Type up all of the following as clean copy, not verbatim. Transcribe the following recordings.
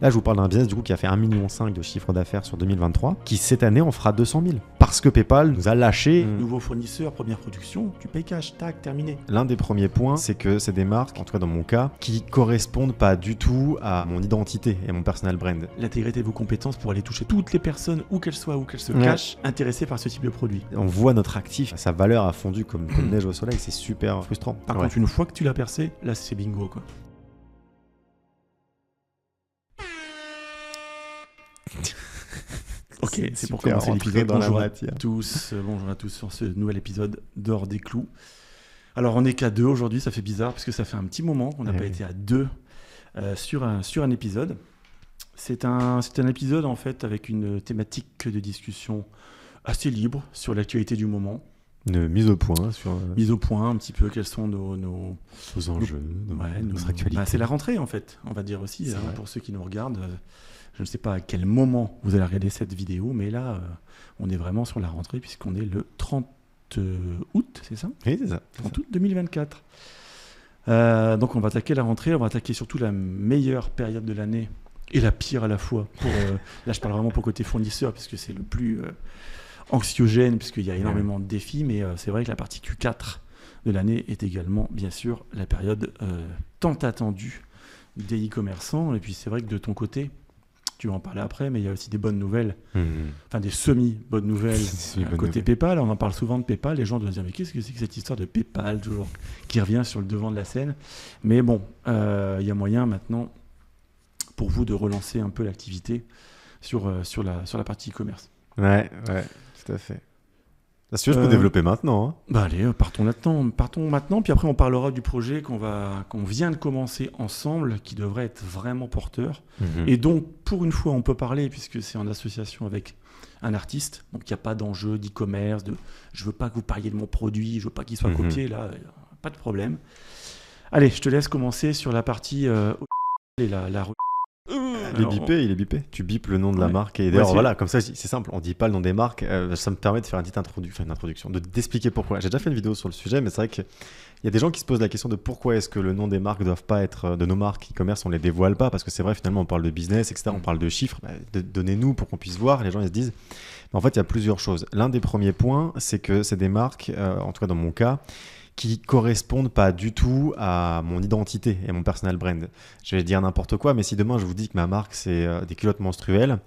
Là, je vous parle d'un business du coup qui a fait 1,5 million de chiffre d'affaires sur 2023, qui cette année en fera 200 000. Parce que PayPal nous a lâché. Nouveau fournisseur, première production, tu payes cash, tac, terminé. L'un des premiers points, c'est que c'est des marques, en tout cas dans mon cas, qui correspondent pas du tout à mon identité et mon personal brand. L'intégrité de vos compétences pour aller toucher toutes les personnes, où qu'elles soient, où qu'elles se cachent, intéressées par ce type de produit. On voit notre actif, sa valeur a fondu comme neige au soleil, c'est super frustrant. Par contre, une fois que tu l'as percé, là c'est bingo quoi. Ok, c'est pour commencer l'épisode. Bonjour à tous sur ce nouvel épisode d'Hors des clous. Alors on n'est qu'à deux aujourd'hui, ça fait bizarre parce que ça fait un petit moment qu'on n'a pas été à deux sur un épisode. C'est un épisode en fait avec une thématique de discussion assez libre sur l'actualité du moment. Une mise au point sur... Mise au point un petit peu, quels sont nos enjeux, notre actualité. C'est la rentrée en fait, on va dire aussi, pour ceux qui nous regardent. Je ne sais pas à quel moment vous allez regarder cette vidéo, mais là, on est vraiment sur la rentrée puisqu'on est le 30 août, c'est ça ? Oui, c'est ça. 30 août 2024. Donc on va attaquer la rentrée, on va attaquer surtout la meilleure période de l'année et la pire à la fois. Là, je parle vraiment pour côté fournisseur puisque c'est le plus anxiogène puisqu'il y a énormément de défis, mais c'est vrai que la partie Q4 de l'année est également, bien sûr, la période tant attendue des e-commerçants. Et puis c'est vrai que de ton côté, tu vas en parler après, mais il y a aussi des bonnes nouvelles, enfin des semi-bonnes nouvelles côté PayPal. On en parle souvent de PayPal, les gens doivent se dire mais qu'est-ce que c'est que cette histoire de PayPal toujours qui revient sur le devant de la scène. Mais bon, il y a moyen maintenant pour vous de relancer un peu l'activité sur la partie e-commerce. Ouais, tout à fait. Si tu veux, je peux développer maintenant. Hein. Bah allez, partons maintenant, puis après on parlera du projet qu'on vient de commencer ensemble, qui devrait être vraiment porteur. Et donc, pour une fois, on peut parler, puisque c'est en association avec un artiste, donc il n'y a pas d'enjeu d'e-commerce, je veux pas que vous parliez de mon produit, je veux pas qu'il soit copié, là, pas de problème. Allez, je te laisse commencer sur la partie... Il est bipé. Tu bipes le nom de la marque. Et d'ailleurs, voilà, comme ça, c'est simple. On dit pas le nom des marques. Ça me permet de faire une petite introduction, d'expliquer pourquoi. J'ai déjà fait une vidéo sur le sujet, mais c'est vrai qu'il y a des gens qui se posent la question de pourquoi est-ce que le nom des marques ne doivent pas être de nos marques e-commerce, on les dévoile pas, parce que c'est vrai, finalement, on parle de business, etc. On parle de chiffres. Donnez-nous pour qu'on puisse voir. Les gens, ils se disent. Mais en fait, il y a plusieurs choses. L'un des premiers points, c'est que c'est des marques, en tout cas dans mon cas, qui correspondent pas du tout à mon identité et mon personal brand. Je vais dire n'importe quoi, mais si demain je vous dis que ma marque c'est des culottes menstruelles,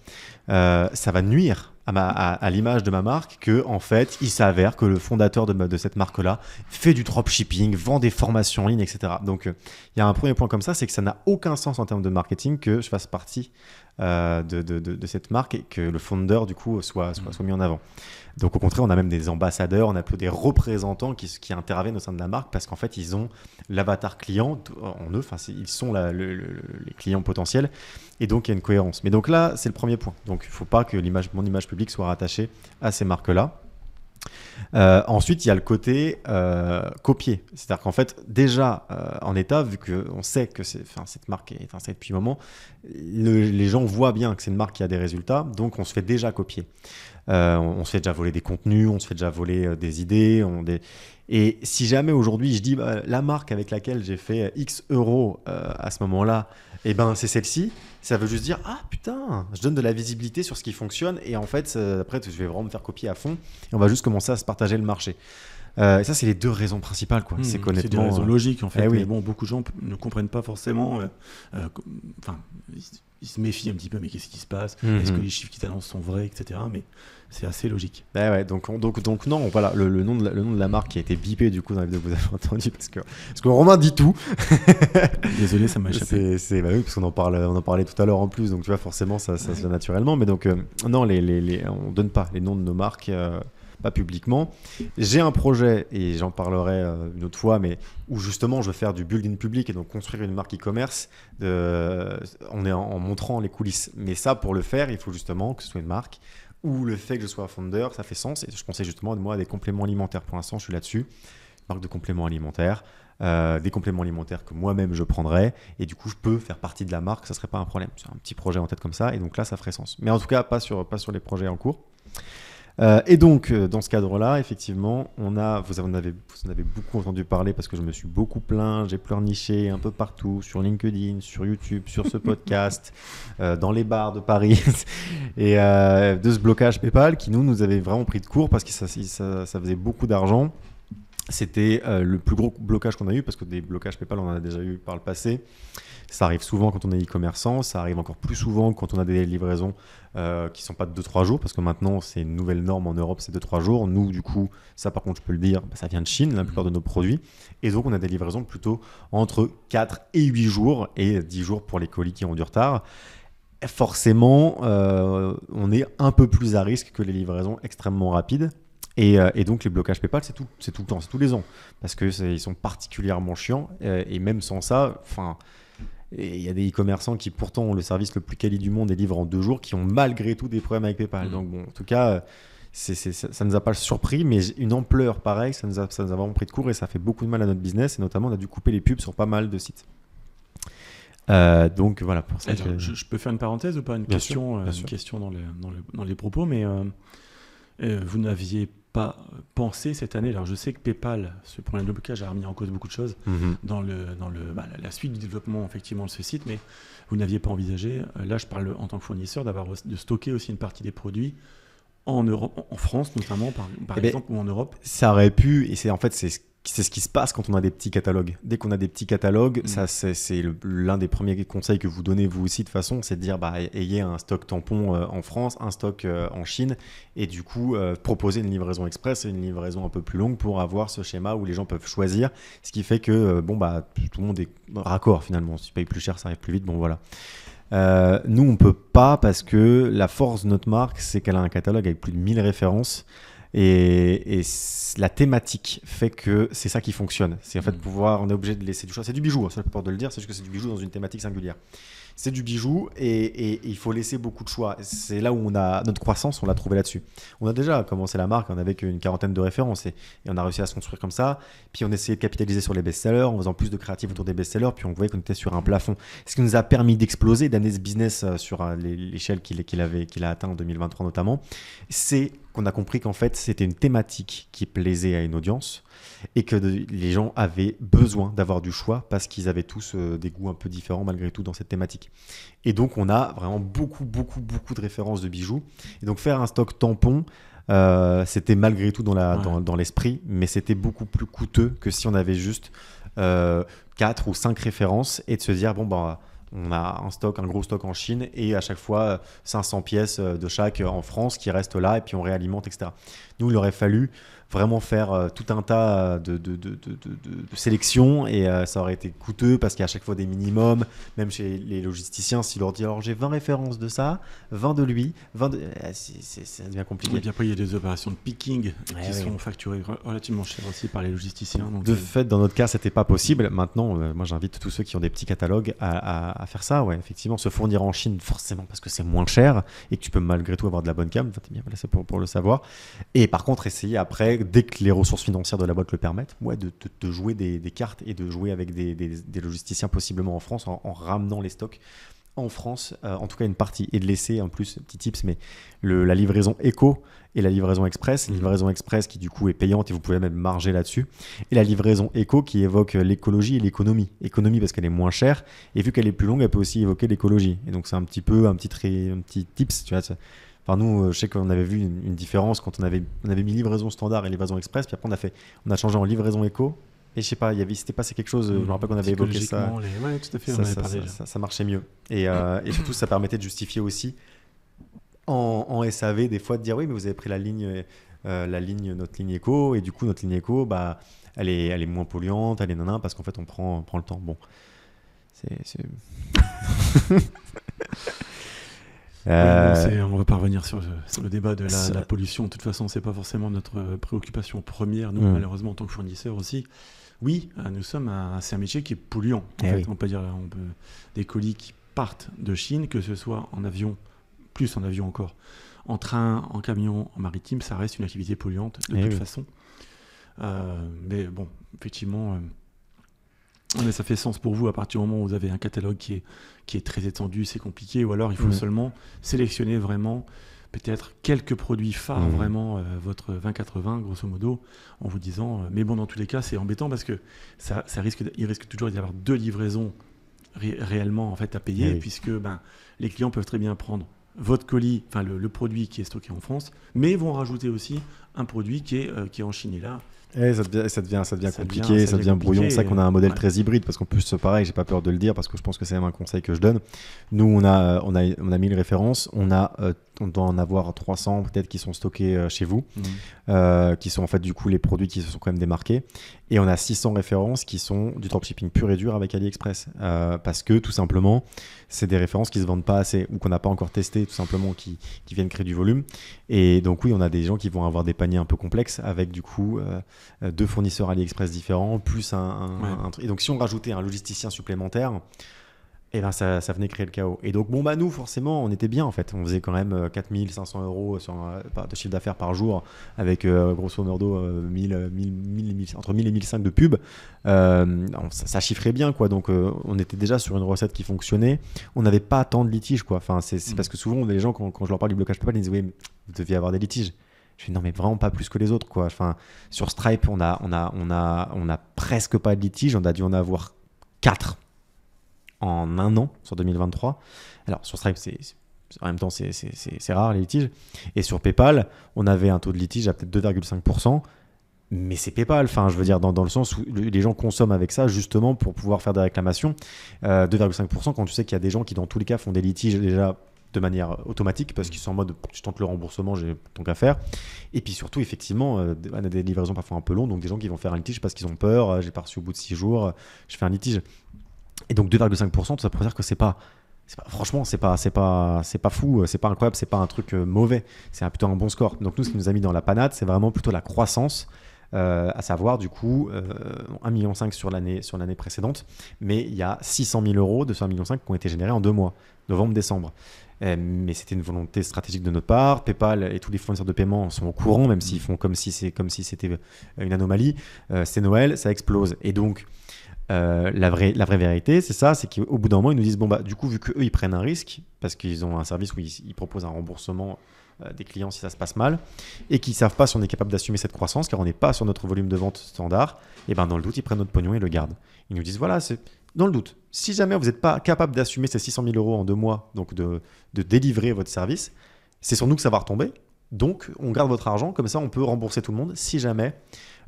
ça va nuire à l'image de ma marque que en fait il s'avère que le fondateur de cette marque-là fait du dropshipping, vend des formations en ligne, etc. Donc il y a un premier point comme ça, c'est que ça n'a aucun sens en termes de marketing que je fasse partie de cette marque et que le founder du coup soit mis en avant. Donc au contraire, on a même des ambassadeurs, on a des représentants qui interviennent au sein de la marque parce qu'en fait, ils ont l'avatar client en eux, ils sont les clients potentiels et donc il y a une cohérence. Mais donc là, c'est le premier point. Donc il ne faut pas que mon image publique soit rattachée à ces marques-là. Ensuite, il y a le côté copier. C'est-à-dire qu'en fait, déjà en état, vu qu'on sait que cette marque est installée depuis un moment, les gens voient bien que c'est une marque qui a des résultats, donc on se fait déjà copier. On se fait déjà voler des contenus, on se fait déjà voler des idées. Et si jamais aujourd'hui je dis la marque avec laquelle j'ai fait X euros à ce moment-là, c'est celle-ci, ça veut juste dire ah putain, je donne de la visibilité sur ce qui fonctionne et en fait après je vais vraiment me faire copier à fond et on va juste commencer à se partager le marché. Et ça c'est les deux raisons principales quoi. C'est des raisons logiques en fait. Mais bon, beaucoup de gens ne comprennent pas forcément. Ils se méfient un petit peu, mais qu'est-ce qui se passe ? Est-ce que les chiffres qui t'annoncent sont vrais, etc. Mais c'est assez logique. Donc non, voilà, le nom de la marque qui a été bipé du coup dans la vidéo que vous avez entendu parce que Romain dit tout. Désolé, ça m'a échappé. Oui, parce qu'on en parlait tout à l'heure en plus, donc tu vois forcément ça se fait naturellement. Mais donc non, on donne pas les noms de nos marques. Pas publiquement. J'ai un projet, et j'en parlerai une autre fois, mais où justement je veux faire du building public et donc construire une marque e-commerce en montrant les coulisses. Mais ça, pour le faire, il faut justement que ce soit une marque où le fait que je sois founder, ça fait sens. Et je pensais justement à des compléments alimentaires. Pour l'instant, je suis là-dessus. Marque de compléments alimentaires. Des compléments alimentaires que moi-même je prendrais et du coup je peux faire partie de la marque, ça serait pas un problème. C'est un petit projet en tête comme ça et donc là ça ferait sens. Mais en tout cas, pas sur les projets en cours. Et donc, dans ce cadre-là, effectivement, vous en avez beaucoup entendu parler parce que je me suis beaucoup plaint, j'ai pleurniché un peu partout, sur LinkedIn, sur YouTube, sur ce podcast, dans les bars de Paris, et de ce blocage PayPal qui nous avait vraiment pris de court parce que ça faisait beaucoup d'argent. C'était le plus gros blocage qu'on a eu parce que des blocages PayPal, on en a déjà eu par le passé. Ça arrive souvent quand on est e-commerçant, ça arrive encore plus souvent quand on a des livraisons qui ne sont pas de 2-3 jours, parce que maintenant, c'est une nouvelle norme en Europe, c'est 2-3 jours. Nous, du coup, ça par contre, je peux le dire, ça vient de Chine, la plupart de nos produits. Et donc, on a des livraisons plutôt entre 4 et 8 jours, et 10 jours pour les colis qui ont du retard. Forcément, on est un peu plus à risque que les livraisons extrêmement rapides. Et donc les blocages PayPal, c'est tout le temps, c'est tous les ans, parce qu'ils sont particulièrement chiants, et même sans ça, il y a des e-commerçants qui pourtant ont le service le plus quali du monde et livrent en 2 jours, qui ont malgré tout des problèmes avec PayPal. Donc bon, en tout cas, ça ne nous a pas surpris, mais une ampleur pareille, ça nous a vraiment pris de court, et ça fait beaucoup de mal à notre business, et notamment on a dû couper les pubs sur pas mal de sites. Donc voilà pour ça. Alors, je peux faire une parenthèse ou pas, une question dans les propos, mais vous n'aviez pas pensé cette année, alors je sais que PayPal, ce problème de blocage a remis en cause beaucoup de choses dans la suite du développement effectivement de ce site, mais vous n'aviez pas envisagé, là je parle en tant que fournisseur, de stocker aussi une partie des produits en Europe, en France notamment par exemple, ou en Europe. Ça aurait pu, et c'est ce qui se passe quand on a des petits catalogues. Dès qu'on a des petits catalogues, ça c'est l'un des premiers conseils que vous donnez vous aussi de façon, c'est de dire ayez un stock tampon en France, un stock en Chine, et du coup proposer une livraison express et une livraison un peu plus longue pour avoir ce schéma où les gens peuvent choisir, ce qui fait que tout le monde est raccord finalement. Si tu payes plus cher, ça arrive plus vite. Bon voilà. Nous on peut pas, parce que la force de notre marque, c'est qu'elle a un catalogue avec plus de 1000 références. Et la thématique fait que c'est ça qui fonctionne. C'est en fait on est obligé de laisser du choix. C'est du bijou, ça je peux pas de le dire, c'est juste que c'est du bijou dans une thématique singulière. C'est du bijou et il faut laisser beaucoup de choix. C'est là où on a notre croissance, on l'a trouvé là-dessus. On a déjà commencé la marque, on avait qu'une quarantaine de références et on a réussi à se construire comme ça. Puis on essayait de capitaliser sur les best-sellers en faisant plus de créatifs autour des best-sellers. Puis on voyait qu'on était sur un plafond. Ce qui nous a permis d'exploser, d'amener ce business sur l'échelle qu'il a atteint en 2023 notamment. C'est qu'on a compris qu'en fait, c'était une thématique qui plaisait à une audience et que les gens avaient besoin d'avoir du choix parce qu'ils avaient tous des goûts un peu différents malgré tout dans cette thématique. Et donc, on a vraiment beaucoup de références de bijoux. Et donc, faire un stock tampon, c'était malgré tout dans l'esprit, mais c'était beaucoup plus coûteux que si on avait juste 4 ou 5 références et de se dire, on a un gros stock en Chine et à chaque fois 500 pièces de chaque en France qui restent là et puis on réalimente, etc. Nous, il aurait fallu vraiment faire tout un tas de sélections et ça aurait été coûteux parce qu'il y a à chaque fois des minimums, même chez les logisticiens, s'ils leur disent alors j'ai 20 références de ça, 20 de lui, 20 de... ça devient compliqué. Et puis après il y a des opérations de picking qui sont facturées relativement cher aussi par les logisticiens. Donc de fait, dans notre cas, c'était pas possible. Maintenant, moi j'invite tous ceux qui ont des petits catalogues à faire ça, effectivement, se fournir en Chine forcément parce que c'est moins cher et que tu peux malgré tout avoir de la bonne cam, c'est pour le savoir. Et par contre, essayer après, dès que les ressources financières de la boîte le permettent, de jouer des cartes et de jouer avec des logisticiens possiblement en France en ramenant les stocks en France, en tout cas une partie, et de laisser en plus, petit tips, mais la livraison éco et la livraison express, qui du coup est payante et vous pouvez même marger là-dessus, et la livraison éco qui évoque l'écologie et l'économie. Économie parce qu'elle est moins chère, et vu qu'elle est plus longue, elle peut aussi évoquer l'écologie. Et donc c'est un petit tips, tu vois. Enfin, nous, je sais qu'on avait vu une différence quand on avait mis livraison standard et livraison express, puis après on a changé en livraison éco. Et je sais pas, s'était passé quelque chose, je me rappelle qu'on avait évoqué ça. Ouais, tout à fait, on avait parlé. Ça marchait mieux. Et surtout, ça permettait de justifier aussi en SAV, des fois, de dire oui, mais vous avez pris notre ligne éco, et du coup, notre ligne éco, elle est moins polluante, elle est nanan, parce qu'en fait, on prend le temps. Bon, c'est... on va pas revenir sur le débat de la pollution. De toute façon, c'est pas forcément notre préoccupation première, nous, malheureusement, en tant que fournisseur aussi. Oui, nous sommes c'est un métier qui est polluant. En fait, on peut dire des colis qui partent de Chine, que ce soit en avion, plus en avion encore, en train, en camion, en maritime, ça reste une activité polluante de toute façon. Mais bon, effectivement, mais ça fait sens pour vous à partir du moment où vous avez un catalogue qui est très étendu, c'est compliqué, ou alors il faut seulement sélectionner vraiment peut-être quelques produits phares, vraiment votre 20-80 grosso modo, en vous disant mais bon, dans tous les cas c'est embêtant parce que il risque toujours d'y avoir 2 livraisons réellement en fait à payer, puisque les clients peuvent très bien prendre votre colis, enfin le produit qui est stocké en France, mais vont rajouter aussi un produit qui est en Chine. Et là, ça devient compliqué, ça devient brouillon. C'est ça qu'on a un modèle très hybride, parce qu'en plus, pareil, j'ai pas peur de le dire, parce que je pense que c'est même un conseil que je donne. Nous, on a 1000 références, on doit en avoir 300 peut-être qui sont stockés chez vous, qui sont en fait du coup les produits qui se sont quand même démarqués. Et on a 600 références qui sont du dropshipping pur et dur avec AliExpress, parce que tout simplement, c'est des références qui se vendent pas assez ou qu'on n'a pas encore testé, tout simplement, qui viennent créer du volume. Et donc oui, on a des gens qui vont avoir des paniers un peu complexes avec du coup 2 fournisseurs AliExpress différents, plus un truc. Et donc si on rajoutait un logisticien supplémentaire, et ben ça venait créer le chaos. Et donc nous forcément on était bien en fait, on faisait quand même 4500 € de chiffre d'affaires par jour avec grosso modo entre 1000 et 1500 de pub. Ça chiffrait bien quoi, donc on était déjà sur une recette qui fonctionnait, on n'avait pas tant de litiges quoi. Enfin, c'est parce que souvent les gens quand je leur parle du blocage PayPal, ils disent oui, vous deviez avoir des litiges. Je dis non mais vraiment pas plus que les autres quoi. Enfin, sur Stripe on a presque pas de litiges, on a dû en avoir 4 en un an sur 2023. Alors sur Stripe en même temps c'est rare les litiges, et sur PayPal on avait un taux de litige à peut-être 2,5%, mais c'est PayPal, enfin je veux dire dans le sens où les gens consomment avec ça justement pour pouvoir faire des réclamations. 2,5% quand tu sais qu'il y a des gens qui dans tous les cas font des litiges déjà de manière automatique parce qu'ils sont en mode je tente le remboursement, j'ai tant qu'à faire. Et puis surtout effectivement on a des livraisons parfois un peu longues, donc des gens qui vont faire un litige parce qu'ils ont peur, j'ai pas reçu au bout de 6 jours, je fais un litige. Et donc 2,5%, tout ça pour dire que franchement, c'est pas fou, c'est pas incroyable, c'est pas un truc mauvais, c'est plutôt un bon score. Donc nous, ce qui nous a mis dans la panade, c'est vraiment plutôt la croissance, à savoir du coup 1,5 million sur l'année précédente, mais il y a 600 000 € de ce 1,5 million qui ont été générés en 2 mois, novembre-décembre. Mais c'était une volonté stratégique de notre part. PayPal et tous les fournisseurs de paiement sont au courant, même s'ils font comme si c'était une anomalie. C'est Noël, ça explose. Et donc la vraie vérité, c'est ça, c'est qu'au bout d'un moment, ils nous disent bon du coup, vu qu'eux ils prennent un risque parce qu'ils ont un service où ils proposent un remboursement des clients si ça se passe mal, et qu'ils savent pas si on est capable d'assumer cette croissance car on n'est pas sur notre volume de vente standard, et dans le doute, ils prennent notre pognon et le gardent. Ils nous disent voilà, c'est dans le doute. Si jamais vous n'êtes pas capable d'assumer ces 600 000 € en 2 mois, donc de délivrer votre service, c'est sur nous que ça va retomber. Donc, on garde votre argent, comme ça, on peut rembourser tout le monde si jamais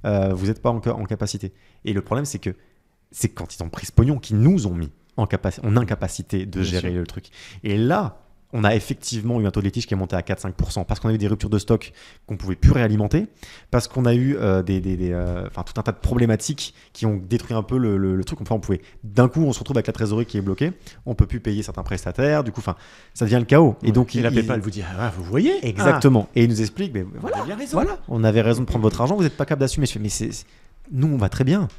vous n'êtes pas en capacité. Et le problème, c'est que c'est quand ils ont pris ce pognon qu'ils nous ont mis en incapacité de gérer le truc. Et là, on a effectivement eu un taux de litige qui est monté à 4-5% parce qu'on a eu des ruptures de stock qu'on ne pouvait plus réalimenter, parce qu'on a eu tout un tas de problématiques qui ont détruit un peu le truc. Enfin, d'un coup, on se retrouve avec la trésorerie qui est bloquée, on ne peut plus payer certains prestataires, du coup, ça devient le chaos. Ouais. Et donc, la PayPal vous dit vous voyez exactement. Et il nous explique voilà, on avait raison de prendre votre argent, vous n'êtes pas capable d'assumer. Mais nous, on va très bien.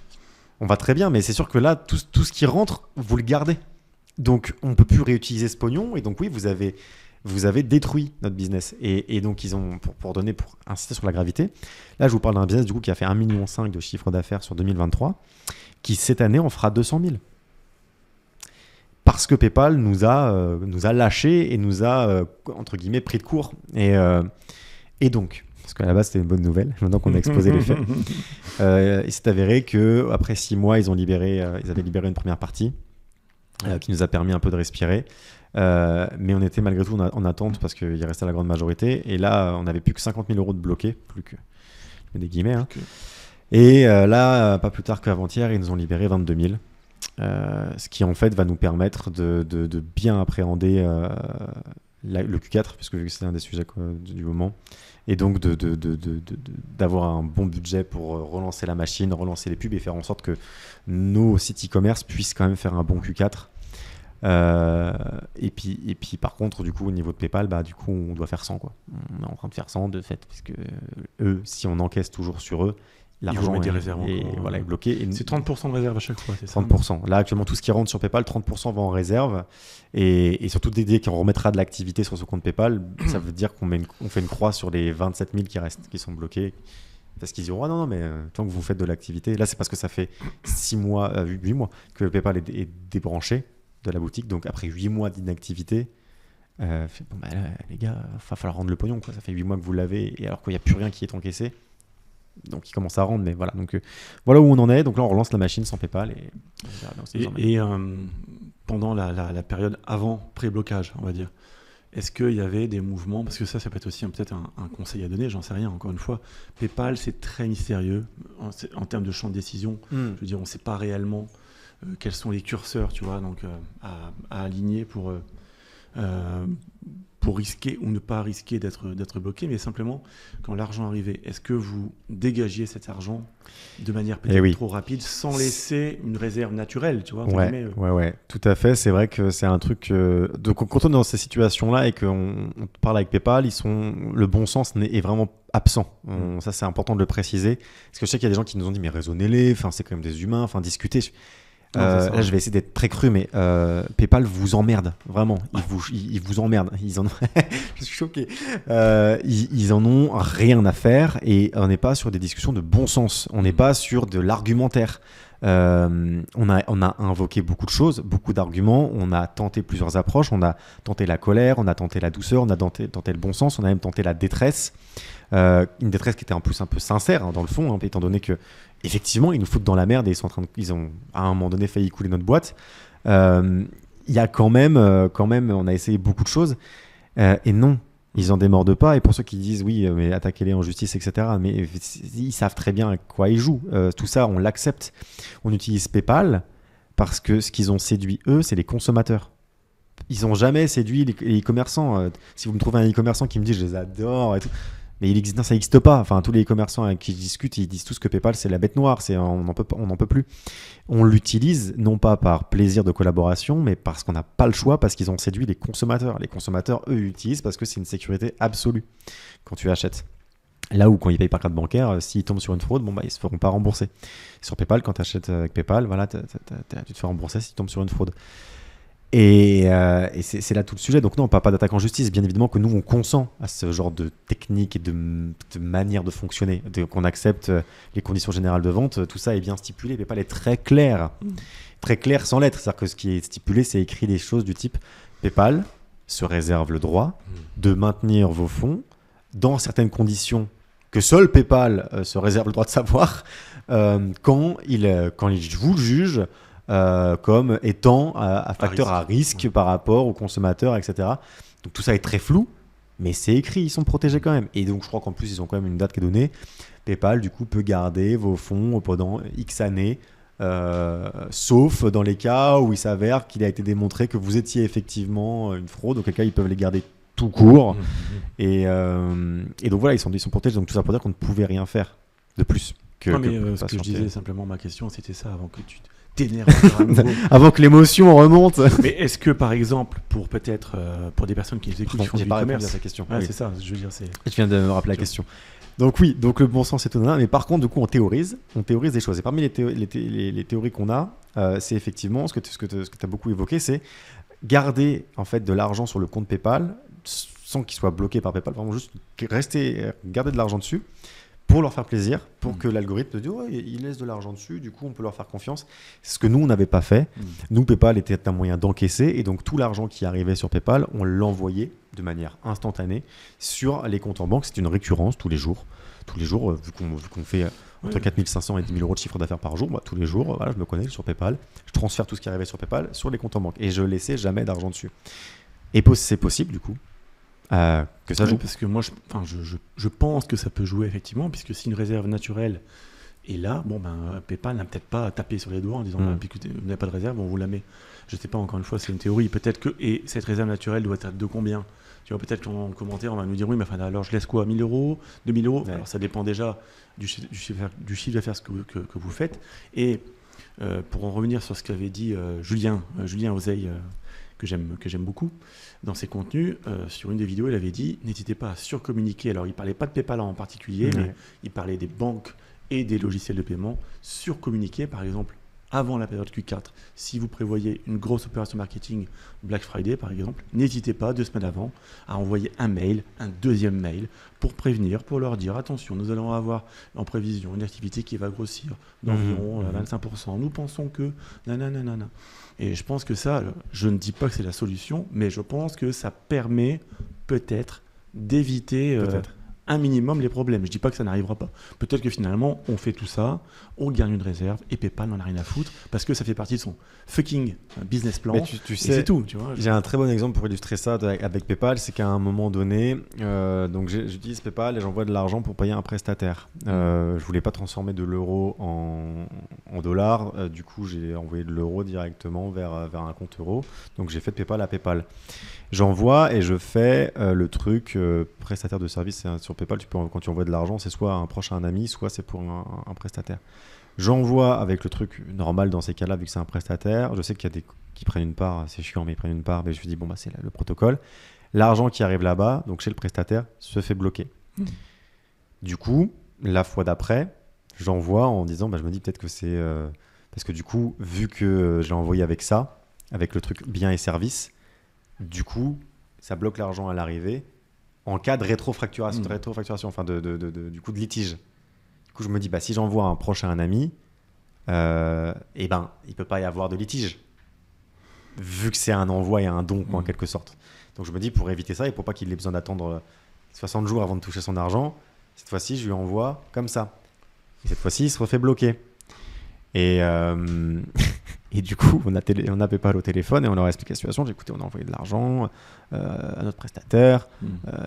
On va très bien, mais c'est sûr que là, tout ce qui rentre, vous le gardez. Donc, on ne peut plus réutiliser ce pognon. Et donc, oui, vous avez détruit notre business. Et donc, ils ont, pour insister sur la gravité, là, je vous parle d'un business du coup qui a fait 1,5 million de chiffre d'affaires sur 2023, qui cette année en fera 200 000. Parce que PayPal nous a lâchés et nous a, entre guillemets, pris de court. Et donc... Parce qu'à la base, c'était une bonne nouvelle, maintenant qu'on a exposé les faits. Il s'est avéré qu'après 6 mois, ils avaient libéré une première partie qui nous a permis un peu de respirer. Mais on était malgré tout en attente parce qu'il restait la grande majorité. Et là, on n'avait plus que 50 000 € de bloqués, plus que des guillemets. Hein. Okay. Et là, pas plus tard qu'avant-hier, ils nous ont libéré 22 000. Ce qui en fait va nous permettre de bien appréhender le Q4, puisque vu que c'est un des sujets du moment. Et donc d'avoir un bon budget pour relancer la machine, relancer les pubs et faire en sorte que nos sites e-commerce puissent quand même faire un bon Q4. Et puis par contre, du coup, au niveau de PayPal, du coup, on doit faire 100 quoi. On est en train de faire 100 de fait, parce que eux, si on encaisse toujours sur eux, l'argent est bloqué. Et c'est 30% de réserve à chaque fois, c'est 30%. Ça. Là, actuellement, tout ce qui rentre sur PayPal, 30% va en réserve. Et surtout, dès qu'on remettra de l'activité sur ce compte PayPal, ça veut dire qu'on fait une croix sur les 27 000 qui restent, qui sont bloqués. Parce qu'ils diront non, mais tant que vous faites de l'activité. Là, c'est parce que ça fait 8 mois que PayPal est débranché de la boutique. Donc, après 8 mois d'inactivité, Fait, bon, bah, là, les gars, il va falloir rendre le pognon, quoi. Ça fait 8 mois que vous l'avez, et alors qu'il n'y a plus rien qui est encaissé. Donc, il commence à rendre, mais voilà. Donc, voilà où on en est. Donc là, on relance la machine sans PayPal. Et, on verra bien où ça nous emmène. Et pendant la période avant pré-blocage, on va dire, est-ce qu'il y avait des mouvements, parce que ça peut être aussi peut-être un conseil à donner, j'en sais rien, encore une fois. PayPal, c'est très mystérieux en termes de champ de décision. Je veux dire, on ne sait pas réellement quels sont les curseurs, tu vois, donc, à aligner pour risquer ou ne pas risquer d'être bloqué, mais simplement, quand l'argent arrivait, est-ce que vous dégagiez cet argent de manière peut-être trop rapide, sans laisser une réserve naturelle, tu vois, Ouais, tout à fait. C'est vrai que c'est un truc... Donc, quand on est dans ces situations-là et qu'on parle avec PayPal, le bon sens est vraiment absent. Ça, c'est important de le préciser. Parce que je sais qu'il y a des gens qui nous ont dit, mais raisonnez-les, c'est quand même des humains, discutez. Là, je vais essayer d'être très cru, mais PayPal vous emmerde, vraiment. Ils vous emmerdent. Je suis choqué. Ils en ont rien à faire et on n'est pas sur des discussions de bon sens. On n'est pas sur de l'argumentaire. On a invoqué beaucoup de choses, beaucoup d'arguments. On a tenté plusieurs approches. On a tenté la colère, on a tenté la douceur, on a tenté le bon sens, on a même tenté la détresse. Une détresse qui était en plus un peu sincère dans le fond, étant donné que effectivement ils nous foutent dans la merde et ils ont à un moment donné failli couler notre boîte. Il y a quand même on a essayé beaucoup de choses et non, ils en démordent pas. Et pour ceux qui disent oui mais attaquez-les en justice, etc., mais ils savent très bien à quoi ils jouent. Tout ça on l'accepte. On utilise PayPal parce que ce qu'ils ont séduit eux, c'est les consommateurs. Ils n'ont jamais séduit les e-commerçants. Si vous me trouvez un e-commerçant qui me dit je les adore et tout, mais ça n'existe pas. Tous les e-commerçants avec qui je discute, ils disent tous que PayPal c'est la bête noire. On n'en peut plus. On l'utilise non pas par plaisir de collaboration, mais parce qu'on n'a pas le choix, parce qu'ils ont séduit les consommateurs. Les consommateurs, eux, utilisent parce que c'est une sécurité absolue quand tu achètes. Là où quand ils payent par carte bancaire, s'ils tombent sur une fraude, ils se feront pas rembourser. Sur PayPal, quand tu achètes avec PayPal, tu te fais rembourser si tu tombes sur une fraude. Et c'est là tout le sujet. Donc non, on ne parle pas d'attaque en justice. Bien évidemment que nous, on consent à ce genre de technique et de manière de fonctionner, qu'on accepte les conditions générales de vente. Tout ça est bien stipulé. PayPal est très clair sans lettres. C'est-à-dire que ce qui est stipulé, c'est écrit des choses du type PayPal se réserve le droit de maintenir vos fonds dans certaines conditions que seul PayPal se réserve le droit de savoir quand il vous juge comme étant à facteur à risque par rapport aux consommateurs, etc. Donc tout ça est très flou, mais c'est écrit, ils sont protégés quand même. Et donc je crois qu'en plus, ils ont quand même une date qui est donnée. PayPal, du coup, peut garder vos fonds pendant X années, sauf dans les cas où il s'avère qu'il a été démontré que vous étiez effectivement une fraude, auquel cas ils peuvent les garder tout court. Et donc voilà, ils sont protégés. Donc tout ça pour dire qu'on ne pouvait rien faire de plus. Ce que je disais simplement, ma question, c'était ça avant que tu t'énerves avant que l'émotion remonte. Mais est-ce que, par exemple, pour des personnes qui nous écoutent, j'ai pas répondu à ta question. Oui. C'est ça, je veux dire, je viens de me rappeler la question. Donc oui, donc le bon sens c'est tout là, mais par contre, du coup, on théorise des choses. Et parmi les théories qu'on a, c'est effectivement ce que tu as beaucoup évoqué, c'est garder en fait de l'argent sur le compte PayPal sans qu'il soit bloqué par PayPal, vraiment juste garder de l'argent dessus. Pour leur faire plaisir, pour que l'algorithme dise il laisse de l'argent dessus, du coup on peut leur faire confiance. C'est ce que nous on n'avait pas fait. Nous, PayPal était un moyen d'encaisser et donc tout l'argent qui arrivait sur PayPal, on l'envoyait de manière instantanée sur les comptes en banque. C'est une récurrence tous les jours. Vu qu'on fait entre 4 500 et 10 000 euros de chiffre d'affaires par jour, tous les jours, je me connecte sur PayPal, je transfère tout ce qui arrivait sur PayPal sur les comptes en banque et je laissais jamais d'argent dessus. Et c'est possible du coup. Que ça joue. Parce que moi, je pense que ça peut jouer effectivement, puisque si une réserve naturelle est là, PayPal n'a peut-être pas tapé sur les doigts en disant écoutez, vous n'avez pas de réserve, on vous la met. Je ne sais pas, encore une fois, c'est une théorie. Peut-être que cette réserve naturelle doit être de combien ? Tu vois, peut-être qu'en commentaire, on va nous dire oui, mais alors je laisse quoi ? 1 000 euros, 2 000 euros ? Alors ça dépend déjà du chiffre d'affaires que vous faites. Et pour en revenir sur ce qu'avait dit Julien Oseille, que j'aime beaucoup, dans ses contenus, sur une des vidéos, il avait dit n'hésitez pas à surcommuniquer. Alors, il ne parlait pas de PayPal en particulier, mais il parlait des banques et des logiciels de paiement. Surcommuniquer, par exemple, avant la période Q4, si vous prévoyez une grosse opération marketing Black Friday par exemple, n'hésitez pas 2 semaines avant à envoyer un mail, un deuxième mail pour prévenir, pour leur dire attention, nous allons avoir en prévision une activité qui va grossir d'environ 25%. Nous pensons que nanana. Et je pense que ça, je ne dis pas que c'est la solution, mais je pense que ça permet peut-être d'éviter un minimum les problèmes. Je dis pas que ça n'arrivera pas. Peut-être que finalement, on fait tout ça, on garde une réserve et PayPal n'en a rien à foutre parce que ça fait partie de son fucking business plan. Mais tu sais, c'est tout. Tu vois. J'ai un très bon exemple pour illustrer ça avec PayPal, c'est qu'à un moment donné, donc j'utilise PayPal et j'envoie de l'argent pour payer un prestataire. Je voulais pas transformer de l'euro en dollars, du coup j'ai envoyé de l'euro directement vers un compte euro. Donc j'ai fait de PayPal à PayPal. J'envoie et je fais le truc prestataire de service sur PayPal. Quand tu envoies de l'argent, c'est soit un proche à un ami, soit c'est pour un prestataire. J'envoie avec le truc normal dans ces cas-là, vu que c'est un prestataire. Je sais qu'il y a des qui prennent une part, c'est chiant, mais ils prennent une part. Mais je me dis, bon, bah, c'est le protocole. L'argent qui arrive là-bas, donc chez le prestataire, se fait bloquer. Du coup, la fois d'après, j'envoie en disant, bah, je me dis peut-être que c'est. Parce que du coup, vu que je l'ai envoyé avec ça, avec le truc biens et services, du coup, ça bloque l'argent à l'arrivée en cas de rétrofacturation, enfin du coup de litige. Du coup, je me dis, bah, si j'envoie un proche à un ami, eh ben, il ne peut pas y avoir de litige, vu que c'est un envoi et un don, quoi, en quelque sorte. Donc je me dis, pour éviter ça et pour pas qu'il ait besoin d'attendre 60 jours avant de toucher son argent, cette fois-ci, je lui envoie comme ça. Et cette fois-ci, il se refait bloquer. Et du coup, on a PayPal au téléphone et on leur explique la situation. J'ai dit, écoutez, on a envoyé de l'argent à notre prestataire,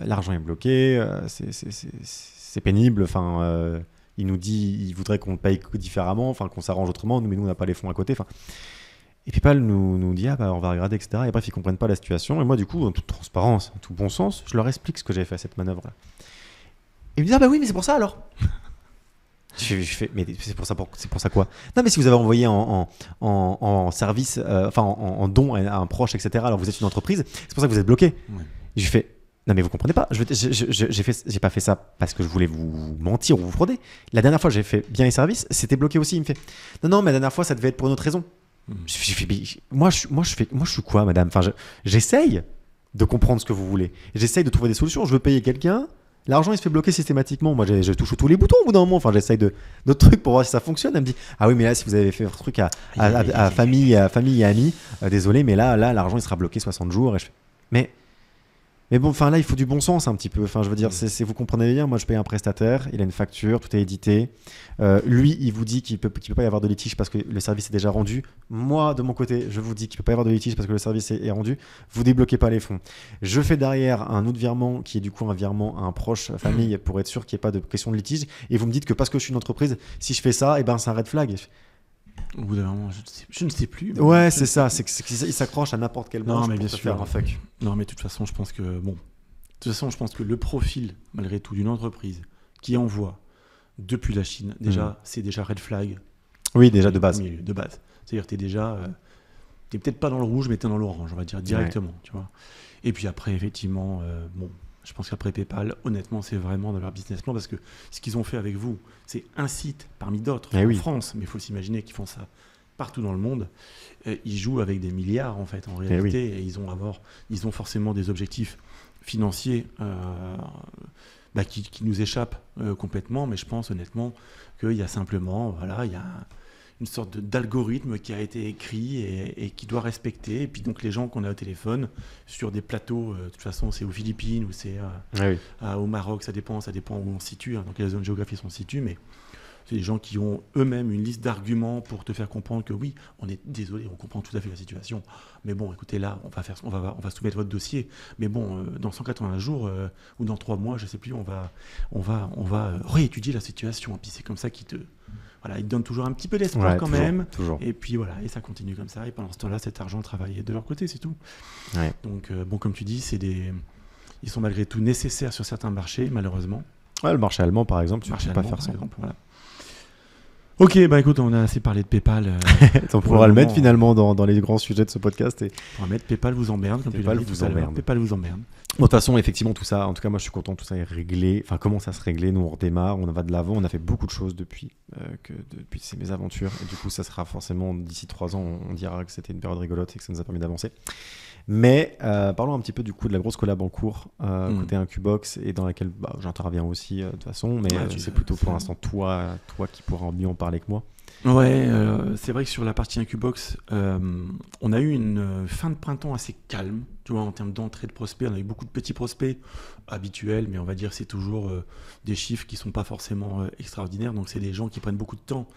l'argent est bloqué, c'est pénible. Enfin, il nous dit, il voudrait qu'on paye différemment, enfin qu'on s'arrange autrement. Mais nous, on n'a pas les fonds à côté. Enfin, et PayPal nous dit, ah bah, on va regarder, etc. Et bref, ils comprennent pas la situation. Et moi, du coup, en toute transparence, en tout bon sens, je leur explique ce que j'ai fait à cette manœuvre-là. Et ils me disent, ah bah oui, mais c'est pour ça alors. Je fais, mais c'est pour ça quoi? Non, mais si vous avez envoyé en service, en don à un proche, etc., alors vous êtes une entreprise, c'est pour ça que vous êtes bloqué. Ouais. Je fais, non, mais vous comprenez pas, j'ai pas fait ça parce que je voulais vous mentir ou vous frauder. La dernière fois que j'ai fait biens et services, c'était bloqué aussi. Il me fait, non, mais la dernière fois, ça devait être pour une autre raison. J'ai fait, moi, je suis quoi, madame? Enfin, j'essaye de comprendre ce que vous voulez. J'essaye de trouver des solutions. Je veux payer quelqu'un. L'argent, il se fait bloquer systématiquement. Moi, je touche tous les boutons au bout d'un moment. Enfin, j'essaye d'autres trucs pour voir si ça fonctionne. Elle me dit, ah oui, mais là, si vous avez fait votre truc à famille et amis, désolé, mais là, l'argent, il sera bloqué 60 jours. Et je fais, mais bon, enfin là, il faut du bon sens un petit peu. Enfin, je veux dire, vous comprenez bien. Moi, je paye un prestataire, il a une facture, tout est édité. Lui, il vous dit qu'il peut pas y avoir de litige parce que le service est déjà rendu. Moi, de mon côté, je vous dis qu'il peut pas y avoir de litige parce que le service est rendu. Vous débloquez pas les fonds. Je fais derrière un autre virement qui est du coup un virement à un proche famille pour être sûr qu'il n'y ait pas de question de litige. Et vous me dites que parce que je suis une entreprise, si je fais ça, et ben c'est un red flag. Au bout d'un moment, je ne sais plus. Ouais, c'est ça. Il s'accroche à n'importe quel branche pour te faire un fuck. Non, mais de toute façon, je pense que le profil, malgré tout, d'une entreprise qui envoie depuis la Chine, déjà, c'est déjà red flag. Oui, déjà de base. De base. C'est-à-dire que t'es peut-être pas dans le rouge, mais t'es dans l'orange, on va dire directement. Ouais. Tu vois. Et puis après, effectivement, je pense qu'après PayPal, honnêtement, c'est vraiment dans leur business plan parce que ce qu'ils ont fait avec vous, c'est un site parmi d'autres en France, mais il faut s'imaginer qu'ils font ça partout dans le monde. Ils jouent avec des milliards en fait, en réalité, et ils ont forcément des objectifs financiers qui nous échappent complètement, mais je pense honnêtement qu'il y a simplement, il y a une sorte d'algorithme qui a été écrit et qui doit respecter. Et puis donc les gens qu'on a au téléphone sur des plateaux, de toute façon c'est aux Philippines ou c'est au Maroc, ça dépend où on se situe, dans quelle zone géographique on se situe, mais c'est des gens qui ont eux-mêmes une liste d'arguments pour te faire comprendre que oui, on est désolé, on comprend tout à fait la situation, mais bon, écoutez, là, on va soumettre votre dossier, mais bon, dans 180 jours ou dans 3 mois, je sais plus, on va réétudier la situation. Et puis c'est comme ça qu'ils te donnent toujours un petit peu d'espoir quand même. Toujours. Et puis voilà, et ça continue comme ça. Et pendant ce temps-là, cet argent travaille de leur côté, c'est tout. Ouais. Donc comme tu dis, ils sont malgré tout nécessaires sur certains marchés, malheureusement. Ouais, le marché allemand, par exemple, tu ne peux pas faire ça. Voilà. Ok, bah écoute, on a assez parlé de PayPal. On pourra le mettre finalement dans les grands sujets de ce podcast. On va mettre PayPal vous emmerde, comme PayPal tu l'as dit vous tout à l'heure. emmerde. PayPal vous emmerde. Bon, de toute façon, effectivement, tout ça, en tout cas, moi je suis content, tout ça est réglé. Enfin, commence à se régler. Nous, on redémarre, on va de l'avant. On a fait beaucoup de choses depuis ces mésaventures. Et du coup, ça sera forcément d'ici 3 ans, on dira que c'était une période rigolote et que ça nous a permis d'avancer. Mais parlons un petit peu du coup de la grosse collab en cours côté Incubox et dans laquelle j'interviens aussi de toute façon. Mais c'est plutôt pour l'instant toi qui pourras mieux en parler que moi. Ouais, c'est vrai que sur la partie Incubox, on a eu une fin de printemps assez calme, tu vois, en termes d'entrée de prospects. On a eu beaucoup de petits prospects habituels, mais on va dire c'est toujours des chiffres qui sont pas forcément extraordinaires. Donc c'est des gens qui prennent beaucoup de temps.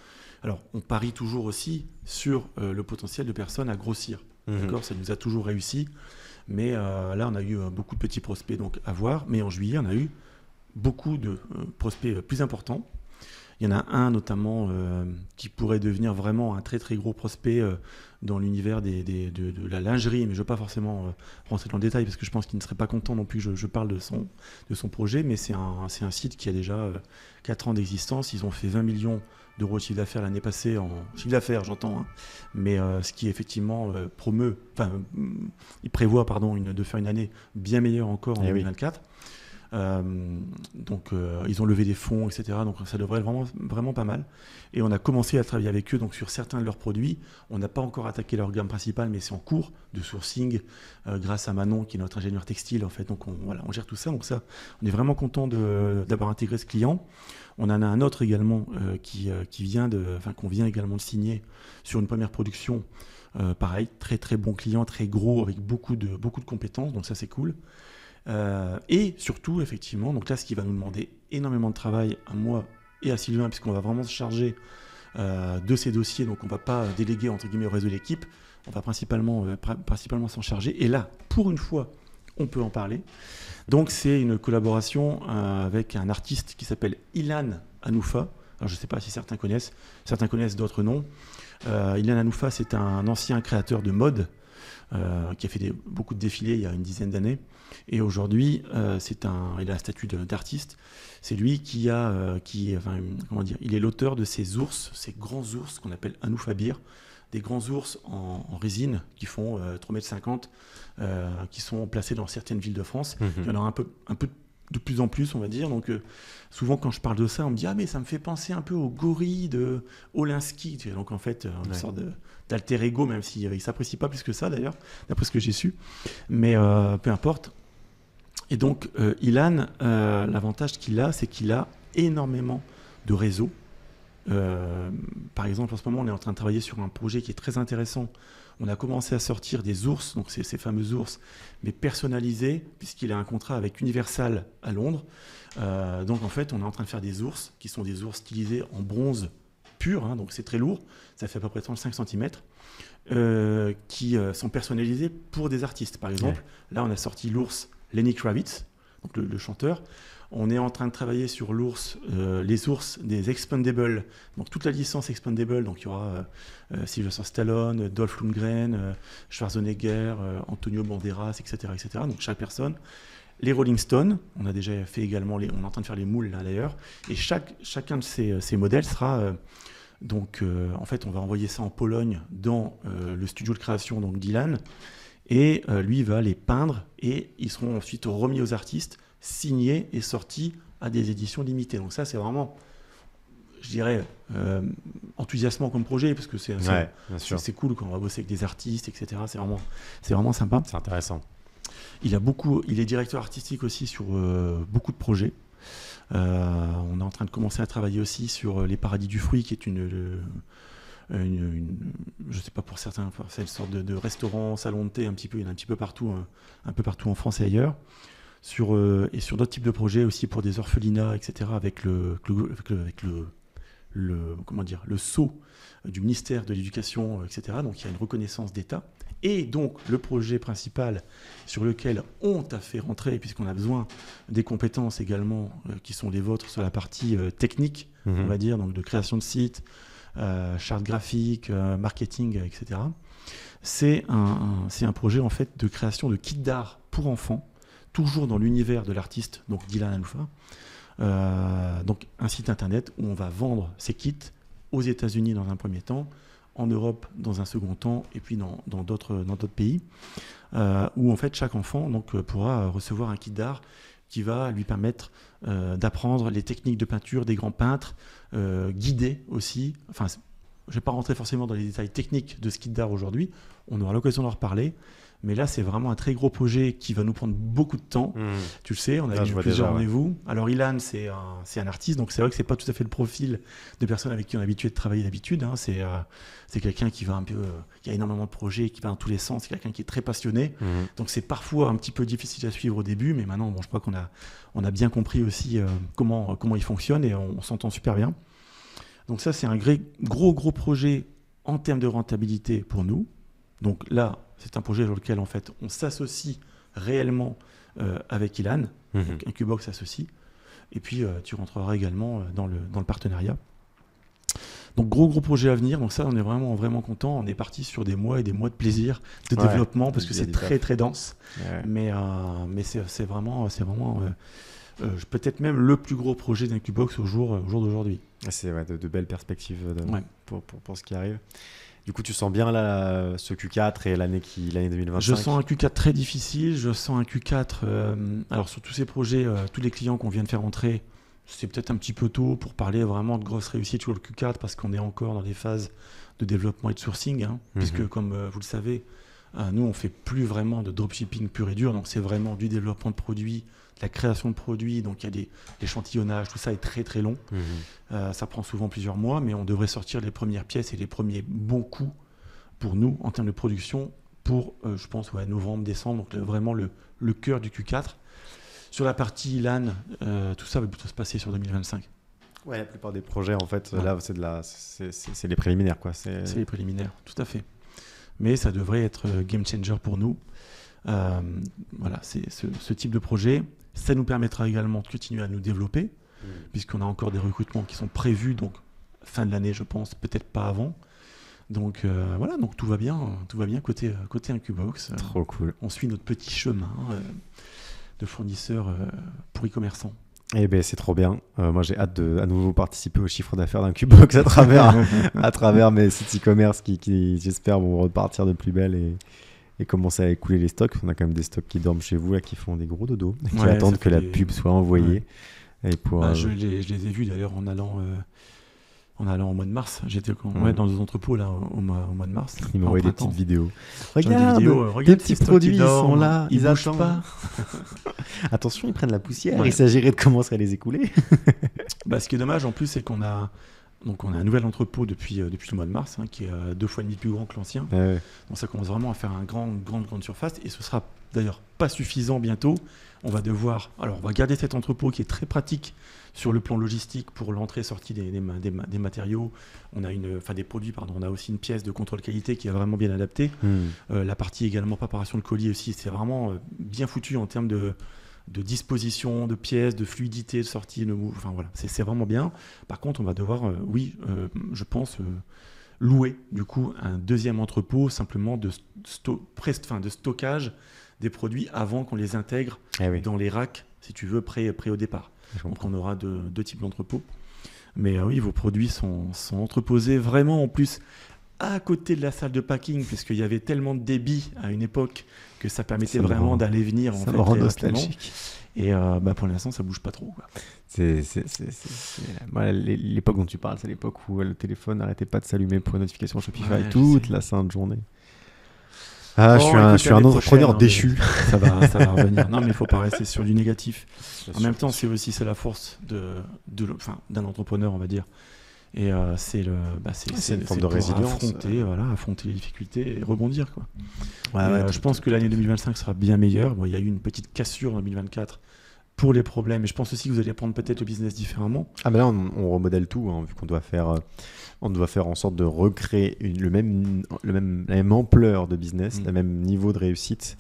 Alors on parie toujours aussi sur le potentiel de personnes à grossir. D'accord, ça nous a toujours réussi. Mais là, on a eu beaucoup de petits prospects donc à voir. Mais en juillet, on a eu beaucoup de prospects plus importants. Il y en a un notamment qui pourrait devenir vraiment un très très gros prospect dans l'univers de la lingerie, mais je ne veux pas forcément rentrer dans le détail parce que je pense qu'il ne serait pas content non plus que je parle de son projet, mais c'est un site qui a déjà 4 ans d'existence. Ils ont fait 20 millions d'euros de chiffre d'affaires l'année passée, en chiffre d'affaires j'entends, hein, mais ce qui effectivement il prévoit de faire une année bien meilleure encore en 2024. Donc ils ont levé des fonds, etc. Donc ça devrait être vraiment, vraiment pas mal. Et on a commencé à travailler avec eux donc, sur certains de leurs produits. On n'a pas encore attaqué leur gamme principale, mais c'est en cours de sourcing grâce à Manon, qui est notre ingénieur textile. En fait. Donc on gère tout ça. Donc ça, on est vraiment content d'avoir intégré ce client. On en a un autre également qu'on vient également de signer sur une première production. Pareil, très très bon client, très gros, avec beaucoup de compétences. Donc ça, c'est cool. Et surtout, effectivement, donc là, ce qui va nous demander énormément de travail à moi et à Sylvain, puisqu'on va vraiment se charger de ces dossiers, donc on ne va pas déléguer entre guillemets au réseau de l'équipe, on va principalement s'en charger. Et là, pour une fois, on peut en parler. Donc c'est une collaboration avec un artiste qui s'appelle Ilan Hanoufa. Alors je ne sais pas si certains connaissent d'autres noms. Ilan Hanoufa, c'est un ancien créateur de mode qui a fait beaucoup de défilés il y a une dizaine d'années. Et aujourd'hui, il a un statut d'artiste. C'est lui il est l'auteur de ces grands ours qu'on appelle Hanoufabir, des grands ours en résine qui font 3,50 m, qui sont placés dans certaines villes de France. Il y en a un peu de plus en plus, on va dire. Donc, souvent, quand je parle de ça, on me dit « Ah, mais ça me fait penser un peu au gorille de Olinsky ». Donc, en fait, une sorte d'alter ego, même s'il ne s'apprécie pas plus que ça, d'ailleurs, d'après ce que j'ai su. Mais peu importe. Et donc, Ilan, l'avantage qu'il a, c'est qu'il a énormément de réseaux. Par exemple, en ce moment, on est en train de travailler sur un projet qui est très intéressant. On a commencé à sortir des ours, donc ces fameux ours, mais personnalisés, puisqu'il a un contrat avec Universal à Londres. Donc, en fait, on est en train de faire des ours, qui sont des ours stylisés en bronze pur, hein, donc c'est très lourd, ça fait à peu près 35 cm, qui sont personnalisés pour des artistes. Par exemple, là, on a sorti l'ours Lenny Kravitz, donc le chanteur. On est en train de travailler sur les ours des Expendables, donc toute la licence Expendable. Donc il y aura Sylvester Stallone, Dolph Lundgren, Schwarzenegger, Antonio Banderas, etc., etc. Donc chaque personne. Les Rolling Stones, on a déjà fait également, on est en train de faire les moules là d'ailleurs. Et chacun de ces modèles sera en fait, on va envoyer ça en Pologne dans le studio de création donc d'Ilan. Et lui va les peindre et ils seront ensuite remis aux artistes, signés et sortis à des éditions limitées. Donc ça, c'est vraiment, je dirais, enthousiasmant comme projet, parce que c'est cool quand on va bosser avec des artistes, etc. C'est vraiment sympa. C'est intéressant. Il est directeur artistique aussi sur beaucoup de projets. On est en train de commencer à travailler aussi sur Les Paradis du Fruit, qui est je sais pas pour certains, c'est une sorte de restaurant, salon de thé, il y en a un petit peu partout en France et ailleurs, et sur d'autres types de projets aussi pour des orphelinats, etc. avec le sceau du ministère de l'Éducation, etc. Donc il y a une reconnaissance d'État. Et donc le projet principal sur lequel on t'a fait rentrer, puisqu'on a besoin des compétences également qui sont les vôtres sur la partie technique, on va dire, donc de création de sites, charte graphique, marketing, etc. C'est un projet en fait de création de kits d'art pour enfants, toujours dans l'univers de l'artiste, donc d'Ilan Hanoufa. Donc un site internet où on va vendre ces kits aux États-Unis dans un premier temps, en Europe dans un second temps, et puis dans d'autres pays, où en fait chaque enfant donc, pourra recevoir un kit d'art qui va lui permettre d'apprendre les techniques de peinture des grands peintres, guider aussi. Enfin, je ne vais pas rentrer forcément dans les détails techniques de ce kit d'art aujourd'hui, on aura l'occasion d'en reparler. Mais là, c'est vraiment un très gros projet qui va nous prendre beaucoup de temps. Tu le sais, on a eu plusieurs rendez-vous. Alors, Ilan, c'est un artiste, donc c'est vrai que ce n'est pas tout à fait le profil de personnes avec qui on est habitué de travailler d'habitude. Hein. C'est quelqu'un qui va un peu, qui a énormément de projets, qui va dans tous les sens. C'est quelqu'un qui est très passionné. Donc, c'est parfois un petit peu difficile à suivre au début, mais maintenant, je crois qu'on a bien compris aussi comment il fonctionne et on s'entend super bien. Donc, ça, c'est un gros projet en termes de rentabilité pour nous. Donc là, c'est un projet sur lequel en fait on s'associe réellement avec Ilan, donc Incubox s'associe, et puis tu rentreras également dans le partenariat. Donc gros projet à venir, donc ça on est vraiment content. On est parti sur des mois et des mois de plaisir, de développement, parce que c'est très dense, mais c'est vraiment peut-être même le plus gros projet d'Incubox au jour d'aujourd'hui. C'est de belles perspectives pour ce qui arrive. Du coup, tu sens bien là, ce Q4 et l'année 2025 ? Je sens un Q4 très difficile. Je sens un Q4... alors, sur tous ces projets, tous les clients qu'on vient de faire entrer, c'est peut-être un petit peu tôt pour parler vraiment de grosses réussites sur le Q4 parce qu'on est encore dans des phases de développement et de sourcing. Puisque, comme vous le savez, nous, on ne fait plus vraiment de dropshipping pur et dur. Donc, c'est vraiment du développement de produits, de la création de produits. Donc, il y a l'échantillonnage. Tout ça est très long. Ça prend souvent plusieurs mois, mais on devrait sortir les premières pièces et les premiers bons coups pour nous en termes de production pour, je pense, novembre, décembre. Donc, vraiment le cœur du Q4. Sur la partie LAN, tout ça va plutôt se passer sur 2025. Ouais, la plupart des projets, en fait, là, c'est les préliminaires, quoi. C'est les préliminaires, tout à fait. Mais ça devrait être game changer pour nous. Voilà, c'est ce type de projet. Ça nous permettra également de continuer à nous développer, puisqu'on a encore des recrutements qui sont prévus, donc fin de l'année, je pense, peut-être pas avant. Donc voilà, donc tout va bien côté Incubox. Trop cool. On suit notre petit chemin de fournisseurs pour e-commerçants. Eh ben c'est trop bien. Moi j'ai hâte de à nouveau participer au chiffre d'affaires d'Incubox à travers mes sites e-commerce qui j'espère vont repartir de plus belle et commencer à écouler les stocks. On a quand même des stocks qui dorment chez vous là, qui font des gros dodos, qui attendent que la pub soit envoyée. Et pour, je les ai vus d'ailleurs en allant au mois de mars. J'étais dans des entrepôts là au mois de mars. Ils m'envoient des petites vidéos. Regarde, des petits produits, ils sont là, ils bougent pas. Attention, ils prennent la poussière. Il s'agirait de commencer à les écouler. Ce qui est dommage en plus, c'est qu'on a un nouvel entrepôt depuis le mois de mars, qui est 2,5 fois plus grand que l'ancien. Donc ça commence vraiment à faire une grande surface et ce sera d'ailleurs pas suffisant bientôt. On va garder cet entrepôt qui est très pratique sur le plan logistique pour l'entrée et sortie des matériaux. On a des produits, on a aussi une pièce de contrôle qualité qui est vraiment bien adaptée. La partie également préparation de colis aussi, c'est vraiment bien foutu en termes de disposition, de pièces, de fluidité de sortie. C'est vraiment bien. Par contre, on va devoir, je pense, louer du coup un deuxième entrepôt simplement de stockage des produits avant qu'on les intègre dans les racks, si tu veux, prêts au départ. Donc on aura deux types d'entrepôts. Mais oui, vos produits sont entreposés vraiment en plus à côté de la salle de packing, puisqu'il y avait tellement de débit à une époque que ça permettait vraiment d'aller venir ça me rend nostalgique. Et pour l'instant, ça bouge pas trop, quoi. L'époque dont tu parles, c'est l'époque où le téléphone n'arrêtait pas de s'allumer pour une notification Shopify toute la sainte journée. Je suis un entrepreneur déchu. Ça va revenir. Non, mais il faut pas rester sur du négatif. En même temps, c'est la force d'un entrepreneur, on va dire. Et c'est une forme de résilience. Affronter les difficultés et rebondir, quoi. Je pense que l'année 2025 sera bien meilleure. Il y a eu une petite cassure en 2024 pour les problèmes. Et je pense aussi que vous allez prendre peut-être le business différemment. Là, on remodèle tout, vu qu'on doit faire en sorte de recréer la même ampleur de business, le même niveau de réussite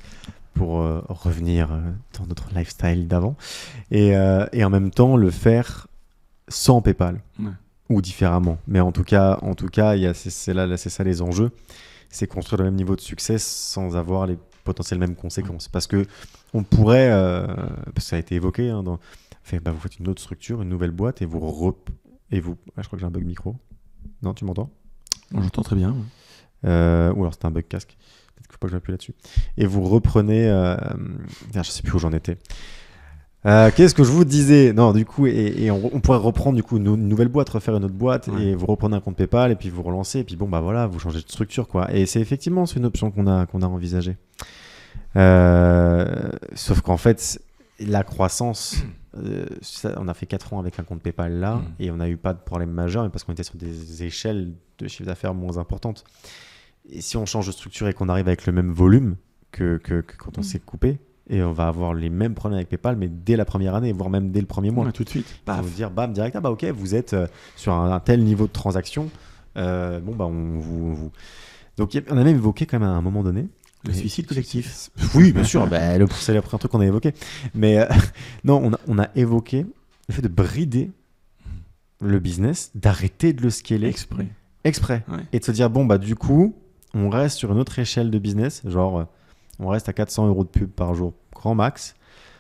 pour revenir dans notre lifestyle d'avant. Et en même temps, le faire sans PayPal. Ou différemment. Mais en tout cas, c'est ça les enjeux. C'est construire le même niveau de succès sans avoir les potentielles mêmes conséquences. Parce que on pourrait, parce que ça a été évoqué, vous faites une autre structure, une nouvelle boîte, et vous je crois que j'ai un bug micro. Non, tu m'entends? J'entends très bien. Ou alors c'était un bug casque. Peut-être qu'il faut pas que j'appuie là-dessus. Et vous reprenez... je sais plus où j'en étais. Qu'est-ce que je vous disais? Non, du coup, et on pourrait reprendre du coup une nouvelle boîte, refaire une autre boîte, et vous reprenez un compte PayPal, et puis vous relancez, et puis bon, bah voilà, vous changez de structure, quoi. Et c'est effectivement une option qu'on a envisagée. Sauf qu'en fait, la croissance, on a fait 4 ans avec un compte PayPal là, et on n'a eu pas de problème majeur, mais parce qu'on était sur des échelles de chiffre d'affaires moins importantes. Et si on change de structure et qu'on arrive avec le même volume que quand on s'est coupé, et on va avoir les mêmes problèmes avec PayPal, mais dès la première année, voire même dès le premier mois. Tout de suite. On va vous dire, bam, direct, bah ok, vous êtes sur un tel niveau de transaction. Bon, bah on vous... Donc on a même évoqué quand même à un moment donné. Le suicide collectif. Oui, bien sûr, c'est le premier truc qu'on a évoqué. Mais non, on a évoqué le fait de brider le business, d'arrêter de le scaler. Exprès. Ouais. Et de se dire, bon, bah du coup, on reste sur une autre échelle de business, genre... on reste à 400 € de pub par jour, grand max,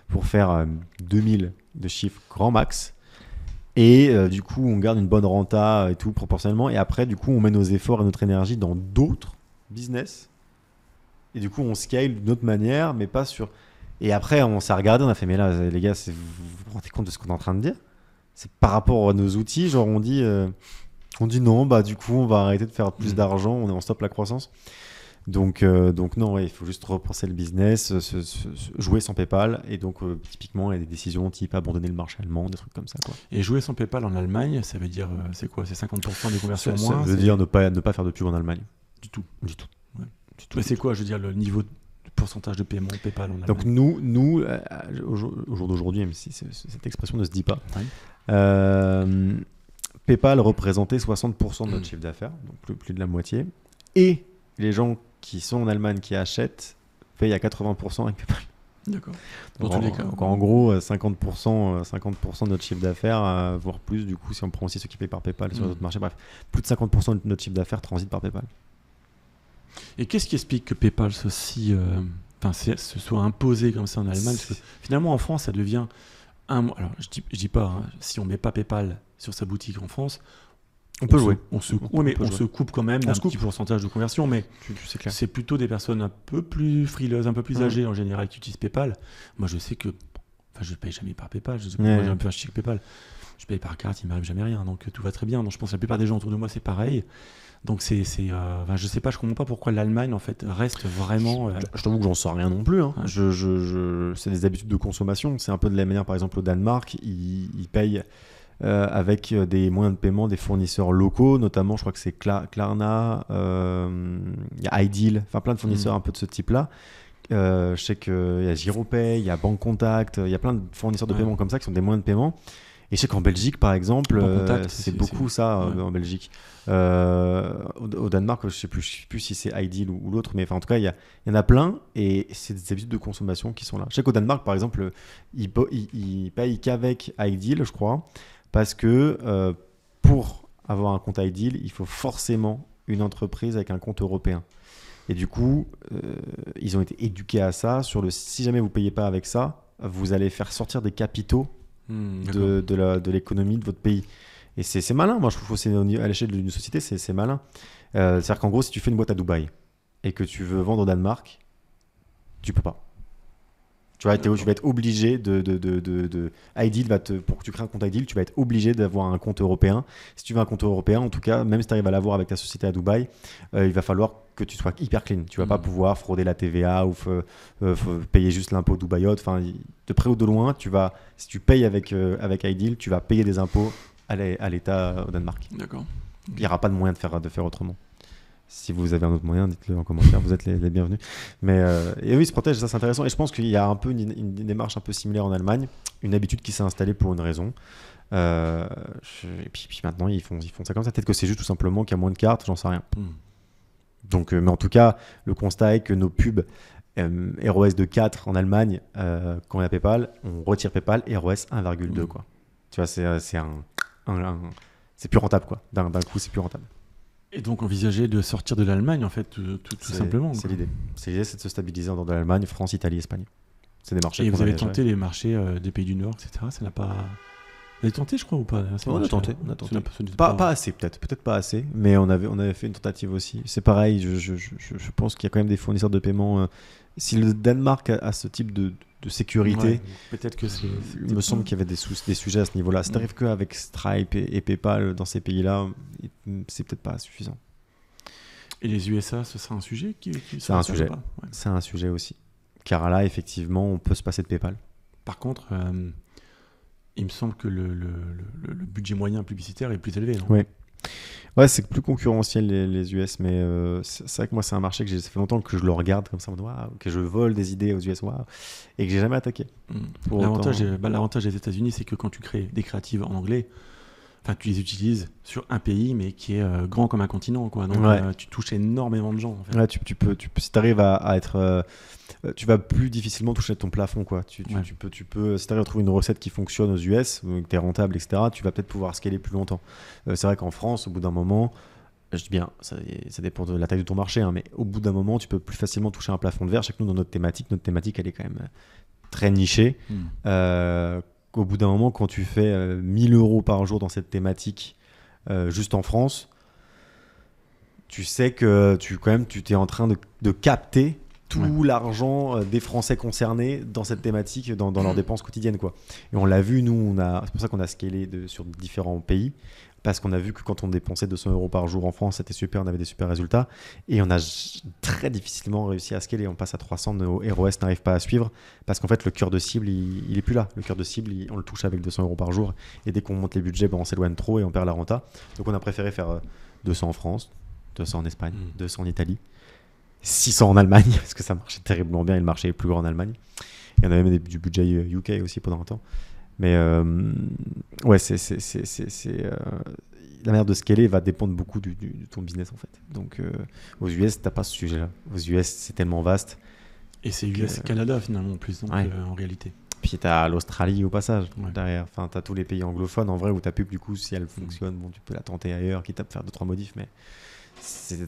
pour faire 2000 de chiffre, grand max. Et du coup, on garde une bonne renta et tout, proportionnellement. Et après, du coup, on met nos efforts et notre énergie dans d'autres business. Et du coup, on scale d'une autre manière, mais pas sur... Et après, on s'est regardé, on a fait, mais là, les gars, vous vous rendez compte de ce qu'on est en train de dire? C'est par rapport à nos outils, genre on dit non, bah du coup, on va arrêter de faire plus d'argent, on stoppe la croissance. Donc non, il faut juste repenser le business, jouer sans PayPal. Et donc, typiquement, il y a des décisions type abandonner le marché allemand, des trucs comme ça, quoi. Et jouer sans PayPal en Allemagne, ça veut dire, c'est quoi? C'est 50% des conversions en moins? Ça veut dire ne pas faire de pub en Allemagne. Du tout. Ouais. Mais c'est quoi, je veux dire, le niveau de pourcentage de paiement PayPal en Allemagne? Donc nous au jour d'aujourd'hui, même si cette expression ne se dit pas, PayPal représentait 60% de notre chiffre d'affaires, donc plus de la moitié. Et les gens qui sont en Allemagne, qui achètent, payent à 80% avec PayPal. D'accord. Dans tous les cas. Donc en gros, 50% de notre chiffre d'affaires, voire plus, du coup, si on prend aussi ceux qui payent par PayPal sur d'autres marchés. Bref, plus de 50% de notre chiffre d'affaires transite par PayPal. Et qu'est-ce qui explique que PayPal se soit imposé comme ça en Allemagne? Parce que finalement, en France, ça devient alors, je dis pas, si on met pas PayPal sur sa boutique en France, on peut jouer. On se coupe quand même d'un petit pourcentage de conversion, mais c'est plutôt des personnes un peu plus frileuses, un peu plus âgées en général qui utilisent PayPal. Moi, je sais que je ne paye jamais par PayPal. Moi, j'ai un peu acheté PayPal. Je paye par carte, il ne m'arrive jamais rien. Donc, tout va très bien. Donc, je pense que la plupart des gens autour de moi, c'est pareil. Donc, je sais pas, je comprends pas pourquoi l'Allemagne, en fait, reste vraiment... Je t'avoue que j'en sais rien non plus. C'est des habitudes de consommation. C'est un peu de la manière, par exemple, au Danemark, ils payent... avec des moyens de paiement des fournisseurs locaux, notamment je crois que c'est Klarna, il y a iDeal, enfin plein de fournisseurs un peu de ce type-là. Je sais qu'il y a Giropay, il y a Banque Contact, il y a plein de fournisseurs de paiement comme ça qui sont des moyens de paiement. Et je sais qu'en Belgique, par exemple, c'est beaucoup ça en Belgique. Au Danemark, je sais plus si c'est iDeal ou l'autre, mais en tout cas, il y en a plein et c'est des habitudes de consommation qui sont là. Je sais qu'au Danemark, par exemple, ils payent qu'avec iDeal, je crois. Parce que pour avoir un compte iDeal, il faut forcément une entreprise avec un compte européen. Et du coup, ils ont été éduqués à ça. Si jamais vous ne payez pas avec ça, vous allez faire sortir des capitaux de l'économie de votre pays. Et c'est malin. Moi, je trouve que c'est à l'échelle d'une société, c'est malin. C'est-à-dire qu'en gros, si tu fais une boîte à Dubaï et que tu veux vendre au Danemark, tu ne peux pas. Tu vas être obligé iDeal pour que tu crées un compte iDeal, tu vas être obligé d'avoir un compte européen. Si tu veux un compte européen, en tout cas, même si tu arrives à l'avoir avec ta société à Dubaï, il va falloir que tu sois hyper clean. Tu vas pas pouvoir frauder la TVA ou payer juste l'impôt Dubaïot. Enfin, de près ou de loin, si tu payes avec iDeal, tu vas payer des impôts à l'État au Danemark. D'accord. Il n'y aura pas de moyen de faire autrement. Si vous avez un autre moyen, dites-le en commentaire, vous êtes les bienvenus. Mais et oui, ils se protègent, ça c'est intéressant. Et je pense qu'il y a un peu une démarche un peu similaire en Allemagne, une habitude qui s'est installée pour une raison. Et puis maintenant, ils font ça comme ça. Peut-être que c'est juste tout simplement qu'il y a moins de cartes, j'en sais rien. Donc, mais en tout cas, le constat est que nos pubs ROS de 4 en Allemagne, quand il y a PayPal, on retire PayPal et ROS 1,2 quoi. Tu vois, c'est plus rentable quoi. D'un coup, c'est plus rentable. Et donc envisager de sortir de l'Allemagne, en fait, tout simplement. C'est l'idée. C'est l'idée, c'est de se stabiliser en dehors de l'Allemagne, France, Italie, Espagne. C'est des marchés. Et vous avez tenté les marchés des pays du Nord, etc. Ça n'a pas... Vous avez tenté, je crois, ou pas? On a tenté. Pas assez, peut-être pas assez, mais on avait fait une tentative aussi. C'est pareil, je pense qu'il y a quand même des fournisseurs de paiement. Si le Danemark a ce type de sécurité, peut-être que il me semble qu'il y avait des sujets à ce niveau-là. Si t'arrives qu'avec Stripe et PayPal dans ces pays-là, c'est peut-être pas suffisant. Et les USA, ce sera un sujet C'est un sujet. C'est un sujet aussi. Car là, effectivement, on peut se passer de PayPal. Par contre, il me semble que le budget moyen publicitaire est plus élevé, non? Oui. Ouais, c'est plus concurrentiel les US, mais c'est vrai que moi, c'est un marché que ça fait longtemps que je le regarde comme ça, que je vole des idées aux US, et que j'ai jamais attaqué. L'avantage des États-Unis, c'est que quand tu crées des créatives en anglais, tu les utilises sur un pays, mais qui est grand comme un continent, quoi. Donc, tu touches énormément de gens. En fait. Ouais, tu peux, si tu arrives à être, tu vas plus difficilement toucher ton plafond, quoi. Tu peux, si tu arrives à trouver une recette qui fonctionne aux US, que tu es rentable, etc., tu vas peut-être pouvoir scaler plus longtemps. C'est vrai qu'en France, au bout d'un moment, je dis bien, ça dépend de la taille de ton marché, hein, mais au bout d'un moment, tu peux plus facilement toucher un plafond de verre. Chaque nous, dans notre thématique, elle est quand même très nichée. Au bout d'un moment, quand tu fais 1 000 € par jour dans cette thématique, juste en France, tu sais que tu es en train de capter tout l'argent des Français concernés dans cette thématique, dans leurs dépenses quotidiennes, quoi. Et on l'a vu, nous, c'est pour ça qu'on a scalé sur différents pays, parce qu'on a vu que quand on dépensait 200 € par jour en France, c'était super, on avait des super résultats, et on a très difficilement réussi à scaler. On passe à 300, nos ROS n'arrivent pas à suivre, parce qu'en fait le cœur de cible il est plus là. Le cœur de cible on le touche avec 200 € par jour, et dès qu'on monte les budgets, on s'éloigne trop et on perd la renta. Donc on a préféré faire 200 en France, 200 en Espagne, 200 en Italie, 600 en Allemagne, parce que ça marchait terriblement bien, et le marché est plus grand en Allemagne. Et on avait même du budget UK aussi pendant un temps. Mais ouais, la manière de scaler va dépendre beaucoup de ton business, en fait. Donc aux US, t'as pas ce sujet-là. Aux US, c'est tellement vaste. Et c'est US et Canada finalement en plus, donc, en réalité. Puis t'as l'Australie au passage derrière. Enfin, t'as tous les pays anglophones en vrai où ta pub, du coup, si elle fonctionne, tu peux la tenter ailleurs, quitte à faire 2-3 modifs, mais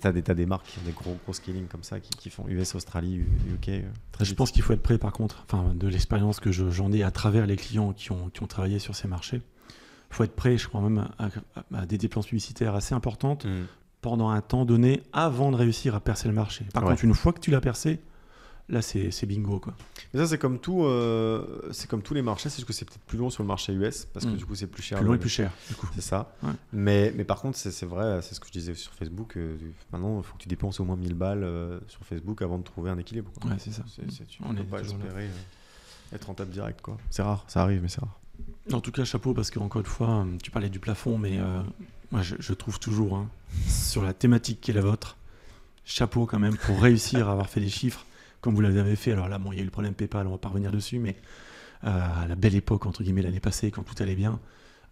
t'as des marques qui ont des gros scaling comme ça qui font US, Australie, UK. Je pense qu'il faut être prêt, par contre, de l'expérience que j'en ai à travers les clients qui ont travaillé sur ces marchés. Il faut être prêt, je crois même, à des dépenses publicitaires assez importantes pendant un temps donné avant de réussir à percer le marché. Par contre, une fois que tu l'as percé, là, c'est bingo, quoi. Mais ça, c'est comme tous les marchés. C'est juste que c'est peut-être plus long sur le marché US parce que du coup, c'est plus cher. Plus long et plus cher, du coup. C'est ça. Ouais. Mais par contre, c'est vrai, c'est ce que je disais sur Facebook. Maintenant, il faut que tu dépenses au moins 1000 balles sur Facebook avant de trouver un équilibre, quoi. Ouais, c'est ça. Tu ne peux pas espérer être rentable direct, quoi. C'est rare, ça arrive, mais c'est rare. En tout cas, chapeau, parce qu'encore une fois, tu parlais du plafond, mais moi, je trouve toujours, sur la thématique qui est la vôtre, chapeau quand même pour réussir à avoir fait des chiffres comme vous l'avez fait. Alors là, il y a eu le problème PayPal, on va pas revenir dessus, mais à la belle époque, entre guillemets, l'année passée, quand tout allait bien,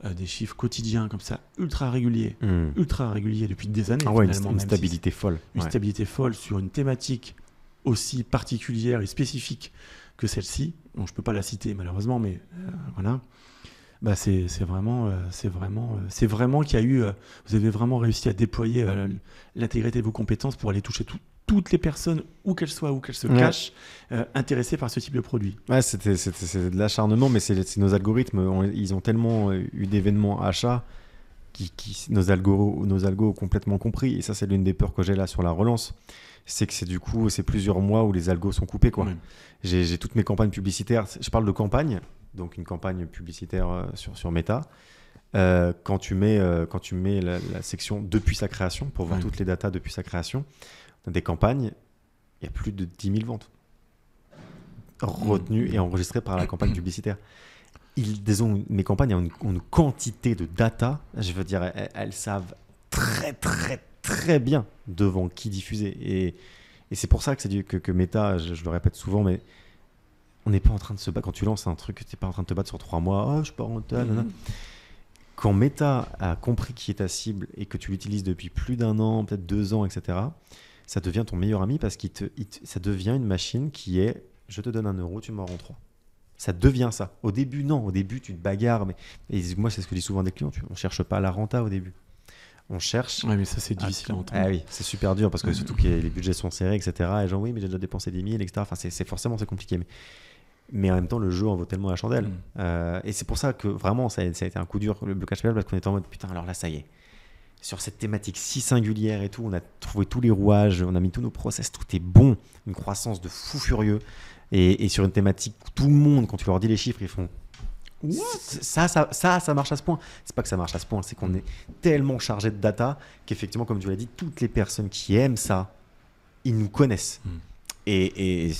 des chiffres quotidiens comme ça, ultra réguliers depuis des années. Une stabilité folle. Une stabilité folle sur une thématique aussi particulière et spécifique que celle-ci. Bon, je peux pas la citer malheureusement, mais voilà. Bah c'est vraiment qu'il y a eu, vous avez vraiment réussi à déployer l'intégrité de vos compétences pour aller toucher toutes les personnes, où qu'elles soient, où qu'elles se cachent, intéressées par ce type de produit. Ouais, c'est de l'acharnement, mais c'est nos algorithmes. Ils ont tellement eu d'événements achats nos algos ont complètement compris. Et ça, c'est l'une des peurs que j'ai là sur la relance. C'est que c'est plusieurs mois où les algos sont coupés, quoi. Ouais. J'ai toutes mes campagnes publicitaires. Je parle de campagne, donc une campagne publicitaire sur Meta. Quand tu mets la section depuis sa création, pour voir toutes les datas depuis sa création, dans des campagnes, il y a plus de 10 000 ventes retenues et enregistrées par la campagne publicitaire. Mes campagnes ont une quantité de data, je veux dire, elles savent très très très bien devant qui diffuser. Et c'est pour ça que Meta, je le répète souvent, mais on n'est pas en train de se battre. Quand tu lances un truc, tu n'es pas en train de te battre sur 3 mois. Je suis pas rentable. Quand Meta a compris qui est ta cible et que tu l'utilises depuis plus d'1 an, peut-être 2 ans, etc., ça devient ton meilleur ami parce que ça devient une machine qui est « je te donne 1 euro, tu m'en rends 3 ». Ça devient ça. Au début, non. Au début, tu te bagarres. Et moi, c'est ce que je dis souvent à des clients. On ne cherche pas la renta au début. On cherche... Oui, mais ça, c'est difficile à entendre. Ah oui, c'est super dur parce que surtout que les budgets sont serrés, etc. Et genre, oui, mais j'ai déjà dépensé 10 000, etc. Enfin, forcément, c'est compliqué. Mais Mais en même temps, le jeu en vaut tellement la chandelle. Et c'est pour ça que vraiment, ça a été un coup dur, le blocage payable, parce qu'on était en mode putain, alors là, ça y est. Sur cette thématique si singulière et tout, on a trouvé tous les rouages, on a mis tous nos process, tout est bon. Une croissance de fou furieux. Et sur une thématique où tout le monde, quand tu leur dis les chiffres, ils font ça marche à ce point. C'est pas que ça marche à ce point, c'est qu'on est tellement chargé de data qu'effectivement, comme tu l'as dit, toutes les personnes qui aiment ça, ils nous connaissent. Et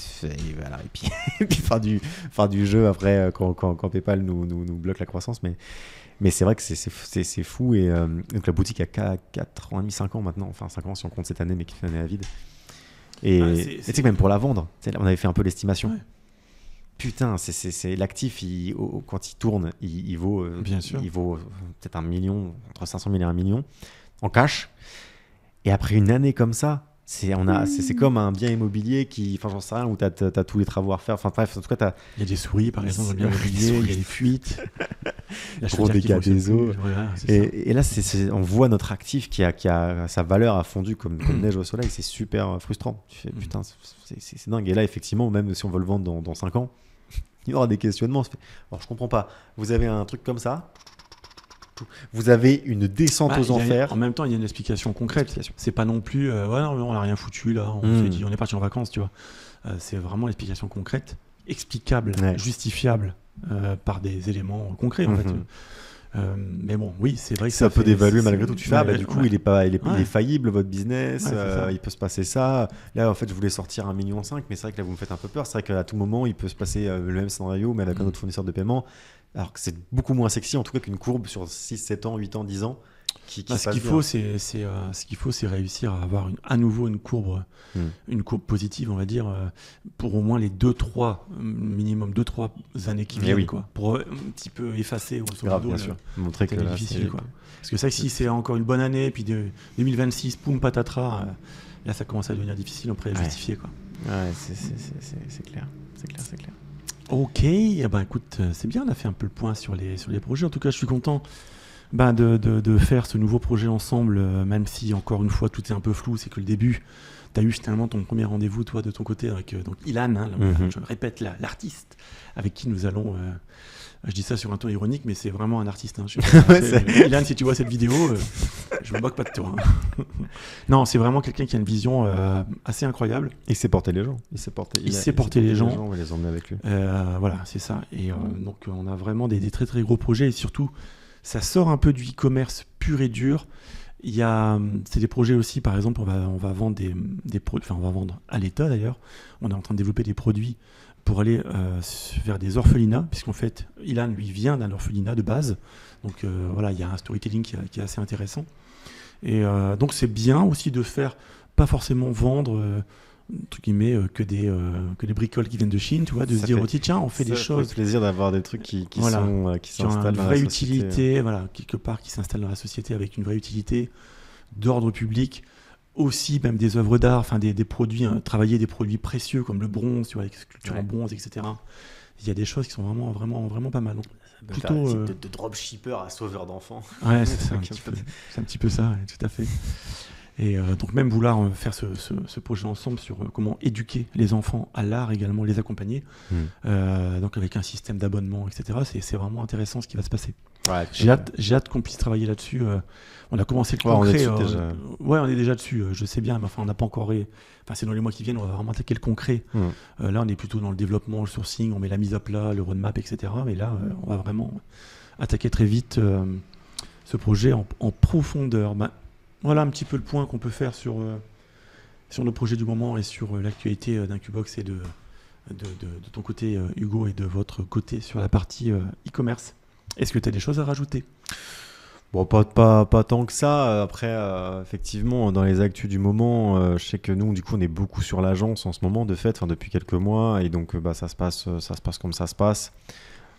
voilà. Et puis, faire du jeu après quand PayPal nous bloque la croissance. Mais c'est vrai que c'est fou. Et donc la boutique a 4 ans et demi, 5 ans maintenant. Enfin 5 ans si on compte cette année, mais qui est une année à vide. Et tu sais que même pour la vendre, on avait fait un peu l'estimation. Ouais. Putain, c'est l'actif, quand il tourne, il vaut, il vaut peut-être 1 million, entre 500 000 et 1 million en cash. Et après une année comme ça, c'est comme un bien immobilier j'en sais rien, où t'as tous les travaux à refaire. Enfin bref, en tout cas, il y a des souris par exemple, le bien immobilier, il y a des fuites, gros dégâts des eaux. Et là, on voit notre actif qui a sa valeur a fondu comme neige au soleil. C'est super frustrant. Tu fais putain, c'est dingue. Et là, effectivement, même si on veut le vendre dans 5 ans, il y aura des questionnements. Alors, je comprends pas. Vous avez un truc comme ça. Vous avez une descente aux enfers. En même temps, il y a une explication concrète. C'est pas non plus on n'a rien foutu là, on est parti en vacances, tu vois. C'est vraiment l'explication concrète, explicable, justifiable par des éléments concrets en fait. Mais bon, oui, c'est vrai que ça peut d'évaluer malgré tout. Tu fais, du coup, il est faillible votre business, il peut se passer ça. Là, en fait, je voulais sortir 1,5 million, mais c'est vrai que là, vous me faites un peu peur. C'est vrai qu'à tout moment, il peut se passer le même scénario, mais avec un autre fournisseur de paiement. Alors que c'est beaucoup moins sexy, en tout cas, qu'une courbe sur 6, 7 ans, 8 ans, 10 ans. Ce qu'il faut, c'est réussir à avoir à nouveau une courbe positive, on va dire, pour au moins les 2-3 années qui viennent, quoi, pour un petit peu effacer montrer que c'est difficile, quoi. Parce que ça, si c'est encore une bonne année, puis 2026, poum patatras, là ça commence à devenir difficile après à justifier, quoi. Ouais, c'est clair. Ok, écoute, c'est bien, on a fait un peu le point sur les projets. En tout cas, je suis content de faire ce nouveau projet ensemble, même si encore une fois tout est un peu flou. C'est que le début, tu as eu finalement ton premier rendez-vous, toi, de ton côté, avec donc Ilan, je répète, l'artiste avec qui nous allons. Je dis ça sur un ton ironique, mais c'est vraiment un artiste. Ilan, si tu vois cette vidéo, je me moque pas de toi. Non, c'est vraiment quelqu'un qui a une vision assez incroyable. Il sait porter les gens. Il sait porter les gens et les emmener avec lui. Voilà, c'est ça. Et donc, on a vraiment des très très gros projets. Et surtout, ça sort un peu du e-commerce pur et dur. C'est des projets aussi, par exemple, on va vendre des produits. Enfin, on va vendre à l'État d'ailleurs. On est en train de développer des produits pour aller vers des orphelinats, puisqu'en fait, Ilan, lui, vient d'un orphelinat de base. Donc voilà, il y a un storytelling qui est assez intéressant. Et donc c'est bien aussi de faire, pas forcément vendre, entre guillemets, que des bricoles qui viennent de Chine, tu vois, de se dire, tiens, on fait des choses. Ça fait plaisir d'avoir des trucs qui s'installent dans la société. Une vraie utilité, voilà, quelque part qui s'installe dans la société avec une vraie utilité d'ordre public. Aussi même des œuvres d'art, enfin des produits, travailler des produits précieux comme le bronze, tu vois, avec sculpture en bronze, etc. Il y a des choses qui sont vraiment, vraiment, vraiment pas mal. Donc, plutôt de dropshipper à sauveur d'enfants. Ouais, c'est ça, c'est un petit peu ça, ouais, tout à fait. Et donc même vouloir faire ce projet ensemble sur comment éduquer les enfants à l'art également, les accompagner, donc avec un système d'abonnement, etc. C'est vraiment intéressant ce qui va se passer. Ouais, j'ai hâte qu'on puisse travailler là-dessus. On a commencé le concret. On est déjà dessus, je sais bien, mais enfin on n'a pas encore. C'est dans les mois qui viennent, on va vraiment attaquer le concret. Là, on est plutôt dans le développement, le sourcing, on met la mise à plat, le roadmap, etc. Mais là, on va vraiment attaquer très vite ce projet en profondeur. Voilà un petit peu le point qu'on peut faire sur nos projets du moment et sur l'actualité d'Incubox et de ton côté, Hugo, et de votre côté sur la partie e-commerce. Est-ce que tu as des choses à rajouter ? Bon, pas tant que ça. Après, effectivement, dans les actus du moment, je sais que nous, du coup, on est beaucoup sur l'agence en ce moment, de fait, depuis quelques mois, et donc ça se passe comme ça se passe.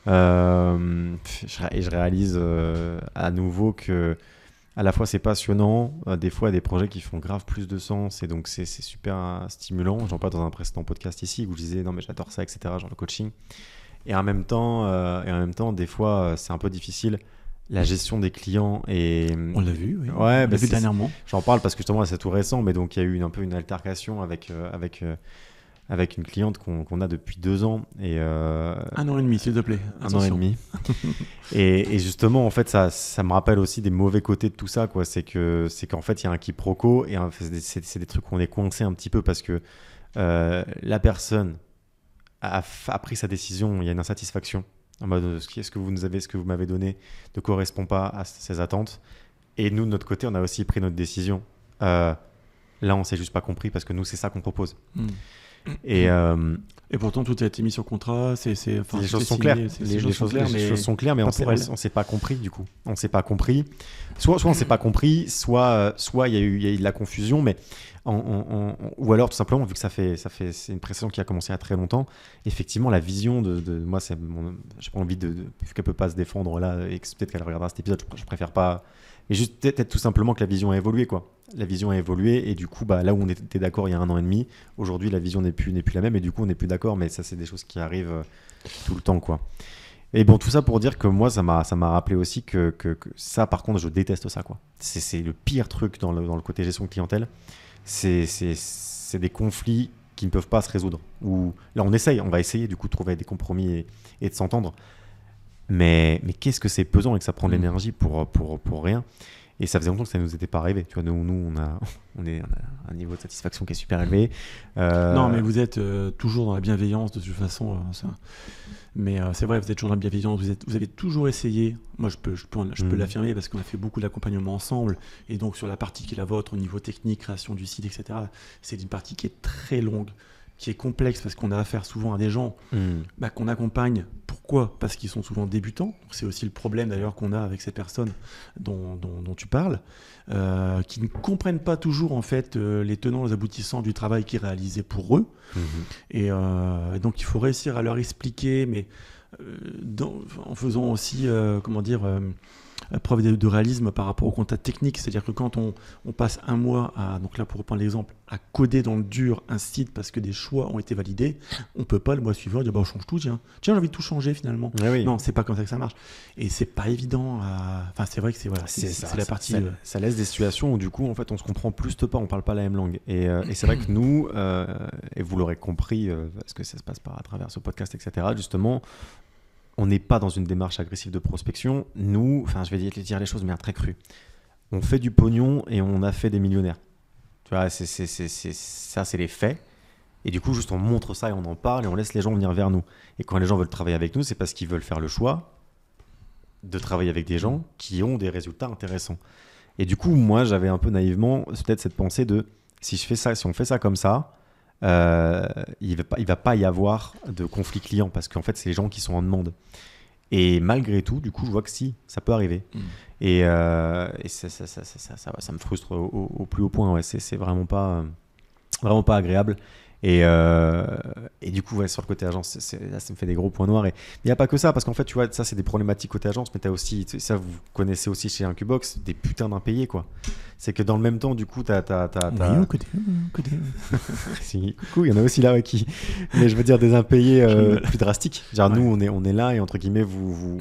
Et je réalise à nouveau que à la fois c'est passionnant, des fois il y a des projets qui font grave plus de sens, et donc c'est super stimulant. J'en parle dans un précédent podcast ici où je disais non mais j'adore ça, etc., genre le coaching. Et en même temps, des fois c'est un peu difficile la gestion des clients. Et on l'a vu, oui. Ouais, on l'a vu dernièrement. J'en parle parce que justement c'est tout récent, mais donc il y a eu un peu une altercation avec avec une cliente qu'on a depuis 2 ans. Et, 1 an et demi, s'il te plaît. Un an et demi. et justement, en fait, ça me rappelle aussi des mauvais côtés de tout ça, quoi. C'est qu'en fait, il y a un quiproquo et c'est des trucs où on est coincé un petit peu parce que la personne a pris sa décision, il y a une insatisfaction. En mode, ce que vous m'avez donné ne correspond pas à ses attentes. Et nous, de notre côté, on a aussi pris notre décision. Là, on s'est juste pas compris parce que nous, c'est ça qu'on propose. Et pourtant, tout a été mis sur contrat. Les choses sont claires. Les choses sont claires, mais on s'est pas compris du coup. On s'est pas compris. Soit on s'est pas compris, soit il y a eu de la confusion, mais ou alors tout simplement vu que c'est une prestation qui a commencé à très longtemps. Effectivement, la vision de moi, j'ai pas envie vu qu'elle peut pas se défendre là et que peut-être qu'elle regardera cet épisode. Je préfère pas. Mais juste peut-être tout simplement que la vision a évolué, quoi. La vision a évolué et du coup, là où on était d'accord il y a 1 an et demi, aujourd'hui la vision n'est plus la même et du coup on n'est plus d'accord. Mais ça, c'est des choses qui arrivent tout le temps, quoi. Et bon, tout ça pour dire que moi, ça m'a rappelé aussi que ça, par contre, je déteste ça, quoi. C'est le pire truc dans le côté gestion de clientèle. C'est des conflits qui ne peuvent pas se résoudre. Ou là, on va essayer du coup de trouver des compromis et de s'entendre. Mais qu'est-ce que c'est pesant et que ça prend de l'énergie pour rien. Et ça faisait longtemps que ça ne nous était pas arrivé. Tu vois, nous on a un niveau de satisfaction qui est super élevé. Non, mais vous êtes toujours dans la bienveillance de toute façon. Mais c'est vrai, vous êtes toujours dans la bienveillance. Vous avez toujours essayé. Moi, je peux l'affirmer parce qu'on a fait beaucoup d'accompagnement ensemble. Et donc, sur la partie qui est la vôtre, au niveau technique, création du site, etc., c'est une partie qui est très longue, qui est complexe parce qu'on a affaire souvent à des gens qu'on accompagne. Pourquoi ? Parce qu'ils sont souvent débutants. C'est aussi le problème d'ailleurs qu'on a avec ces personnes dont tu parles, qui ne comprennent pas toujours en fait les tenants, les aboutissants du travail qui est réalisé pour eux. Et donc il faut réussir à leur expliquer, mais en faisant aussi, preuve de réalisme par rapport au contact technique. C'est-à-dire que quand on passe 1 mois donc là pour reprendre l'exemple, à coder dans le dur un site parce que des choix ont été validés, on peut pas le mois suivant dire on change tout, tiens j'ai envie de tout changer finalement. Oui. Non, c'est pas comme ça que ça marche. Et c'est pas évident. C'est vrai que c'est la partie. Ça laisse des situations où du coup en fait on se comprend plus pas, on parle pas la même langue. Et c'est vrai que nous, et vous l'aurez compris, parce que ça se passe à travers ce podcast, etc. Justement. On n'est pas dans une démarche agressive de prospection. Nous, je vais dire les choses, mais très cru. On fait du pognon et on a fait des millionnaires. Tu vois, ça, c'est les faits. Et du coup, juste on montre ça et on en parle et on laisse les gens venir vers nous. Et quand les gens veulent travailler avec nous, c'est parce qu'ils veulent faire le choix de travailler avec des gens qui ont des résultats intéressants. Et du coup, moi, j'avais un peu naïvement peut-être cette pensée de si on fait ça comme ça, il va pas y avoir de conflit client parce qu'en fait c'est les gens qui sont en demande et malgré tout du coup je vois que si ça peut arriver et ça me frustre au plus haut point. C'est vraiment pas agréable et du coup sur le côté agence là, ça me fait des gros points noirs et il n'y a pas que ça parce qu'en fait tu vois ça c'est des problématiques côté agence mais t'as aussi ça vous connaissez aussi chez Incubox des putains d'impayés quoi. C'est que dans le même temps du coup t'as si, coucou, il y en a aussi là qui mais je veux dire des impayés plus drastiques. Genre nous on est là et entre guillemets vous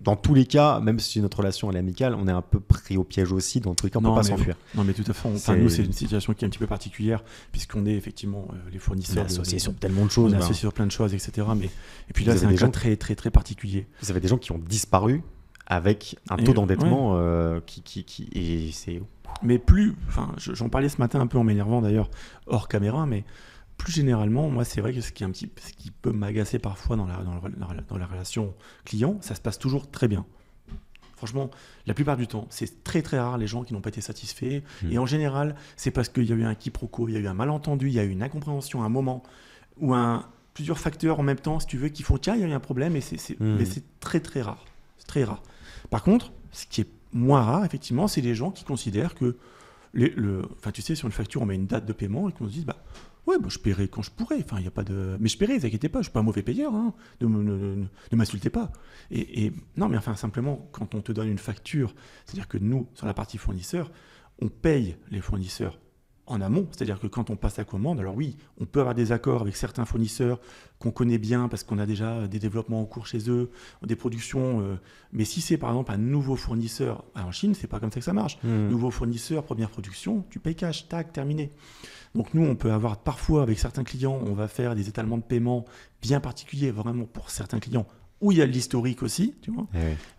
dans tous les cas même si notre relation elle est amicale on est un peu pris au piège aussi dans tous les cas on peut pas s'enfuir. Non mais tout à fait nous c'est une situation qui est un petit peu particulière puisqu'on est effectivement les fournisseurs associés sur tellement de choses, on est associés sur plein de choses, etc. Mais et puis là, c'est un cas très très très particulier. Vous avez des gens qui ont disparu avec un taux d'endettement qui et c'est. Mais j'en parlais ce matin un peu en m'énervant d'ailleurs hors caméra, mais plus généralement, moi, c'est vrai que ce qui peut m'agacer parfois dans la relation client, ça se passe toujours très bien. Franchement, la plupart du temps, c'est très très rare les gens qui n'ont pas été satisfaits. Et en général, c'est parce qu'il y a eu un quiproquo, il y a eu un malentendu, il y a eu une incompréhension à un moment, ou plusieurs facteurs en même temps, si tu veux, qui font tiens, il y a eu un problème, mais c'est très très rare. C'est très rare. Par contre, ce qui est moins rare, effectivement, c'est les gens qui considèrent que, tu sais, sur une facture, on met une date de paiement et qu'on se dit, ouais, je paierai quand je pourrai. Enfin, il y a pas de. Mais je paierai, ne vous inquiétez pas, je suis pas un mauvais payeur. Hein. Ne m'insultez pas. Et non, mais simplement, quand on te donne une facture, c'est-à-dire que nous, sur la partie fournisseur, on paye les fournisseurs en amont, c'est-à-dire que quand on passe la commande, alors oui, on peut avoir des accords avec certains fournisseurs qu'on connaît bien parce qu'on a déjà des développements en cours chez eux, des productions, mais si c'est par exemple un nouveau fournisseur, en Chine, c'est pas comme ça que ça marche. Nouveau fournisseur, première production, tu payes cash, tac, terminé. Donc nous, on peut avoir parfois avec certains clients, on va faire des étalements de paiement bien particuliers, vraiment pour certains clients, où il y a de l'historique aussi, tu vois.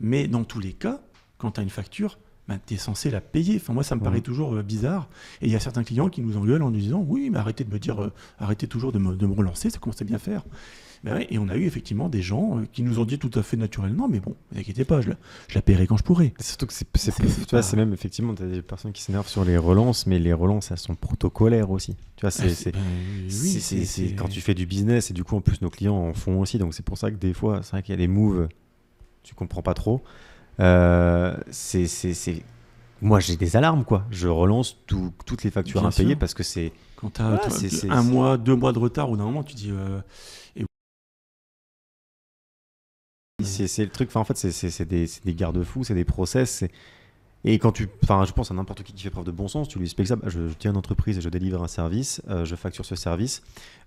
Mais dans tous les cas, quand tu as une facture, tu es censé la payer. Enfin, moi, ça me paraît toujours bizarre. Et il y a certains clients qui nous engueulent en nous disant « Oui, mais arrêtez de me dire, arrêtez toujours de me relancer, ça commence à bien faire. » Et on a eu effectivement des gens qui nous ont dit tout à fait naturellement « Mais bon, ne vous inquiétez pas, je la paierai quand je pourrai. » Surtout que c'est même effectivement, tu as des personnes qui s'énervent sur les relances, mais les relances, elles sont protocolaires aussi. Tu vois, quand tu fais du business, et du coup, en plus, nos clients en font aussi. Donc, c'est pour ça que des fois, c'est vrai qu'il y a des moves, tu comprends pas trop. Moi j'ai des alarmes quoi, je relance toutes les factures Bien impayées sûr. parce que c'est quand tu as un mois, 2 mois de retard ou d'un moment tu dis c'est le truc, enfin en fait c'est des garde-fous, c'est des process, et quand je pense à n'importe qui fait preuve de bon sens, tu lui expliques ça, je tiens une entreprise et je délivre un service, je facture ce service,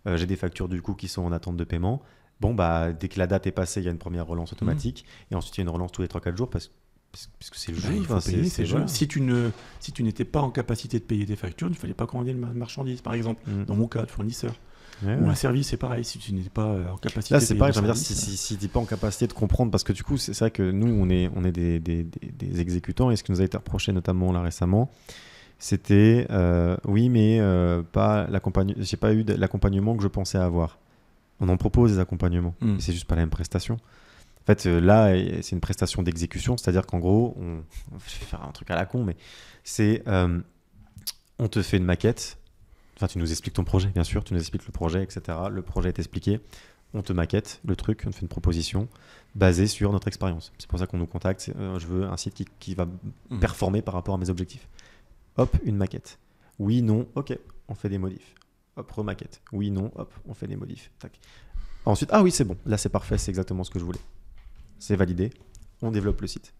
j'ai des factures du coup qui sont en attente de paiement. Bon, dès que la date est passée, il y a une première relance automatique. Et ensuite, il y a une relance tous les 3-4 jours parce que c'est le jeu. Il faut payer, c'est jeu. Si tu n'étais pas en capacité de payer tes factures, il ne fallait pas commander une marchandise, par exemple. Dans mon cas, de fournisseur. Ou un service, c'est pareil. Si tu n'étais pas en capacité là, de payer. Là, c'est pareil, j'aimerais dire, si tu n'es pas en capacité de comprendre, parce que du coup, c'est vrai que nous, on est des exécutants. Et ce qui nous a été reproché, notamment là récemment, c'était oui, mais j'ai pas eu l'accompagnement que je pensais avoir. On en propose des accompagnements, mais c'est juste pas la même prestation. En fait, là, c'est une prestation d'exécution, c'est-à-dire qu'en gros, je vais faire un truc à la con, mais c'est on te fait une maquette, enfin, tu nous expliques ton projet, bien sûr, tu nous expliques le projet, etc. Le projet est expliqué, on te maquette le truc, on te fait une proposition basée sur notre expérience. C'est pour ça qu'on nous contacte, je veux un site qui va performer par rapport à mes objectifs. Hop, une maquette. Oui, non, ok, on fait des modifs. Hop, remaquette. Oui, non, hop, on fait des modifs. Tac. Ensuite, oui, c'est bon. Là, c'est parfait, c'est exactement ce que je voulais. C'est validé. On développe le site.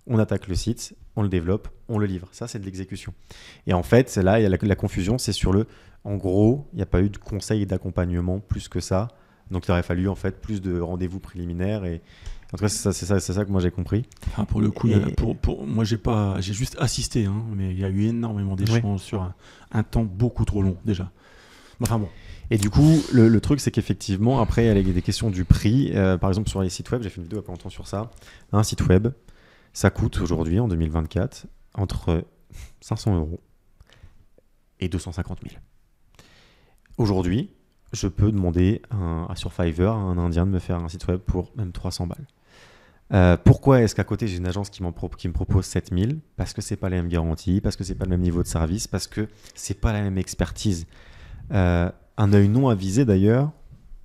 On attaque le site, on le développe, on le livre. Ça, c'est de l'exécution. Et en fait, là, il y a la confusion, c'est sur en gros, il n'y a pas eu de conseil et d'accompagnement plus que ça. Donc, il aurait fallu en fait plus de rendez-vous préliminaires. Et en tout cas, c'est ça que moi j'ai compris. Enfin, pour le coup, moi, j'ai juste assisté, mais il y a eu énormément d'échanges sur un temps beaucoup trop long déjà. Enfin bon. Et du coup, le truc, c'est qu'effectivement, après, il y a des questions du prix. Par exemple, sur les sites web, j'ai fait une vidéo il n'y a pas longtemps sur ça. Un site web, ça coûte aujourd'hui, en 2024, entre 500 € et 250 000. Aujourd'hui, je peux demander sur Fiverr à un Indien de me faire un site web pour même 300 balles. Pourquoi est-ce qu'à côté, j'ai une agence qui me propose 7 000 ? Parce que ce n'est pas la même garantie, parce que ce n'est pas le même niveau de service, parce que ce n'est pas la même expertise. Un œil non avisé d'ailleurs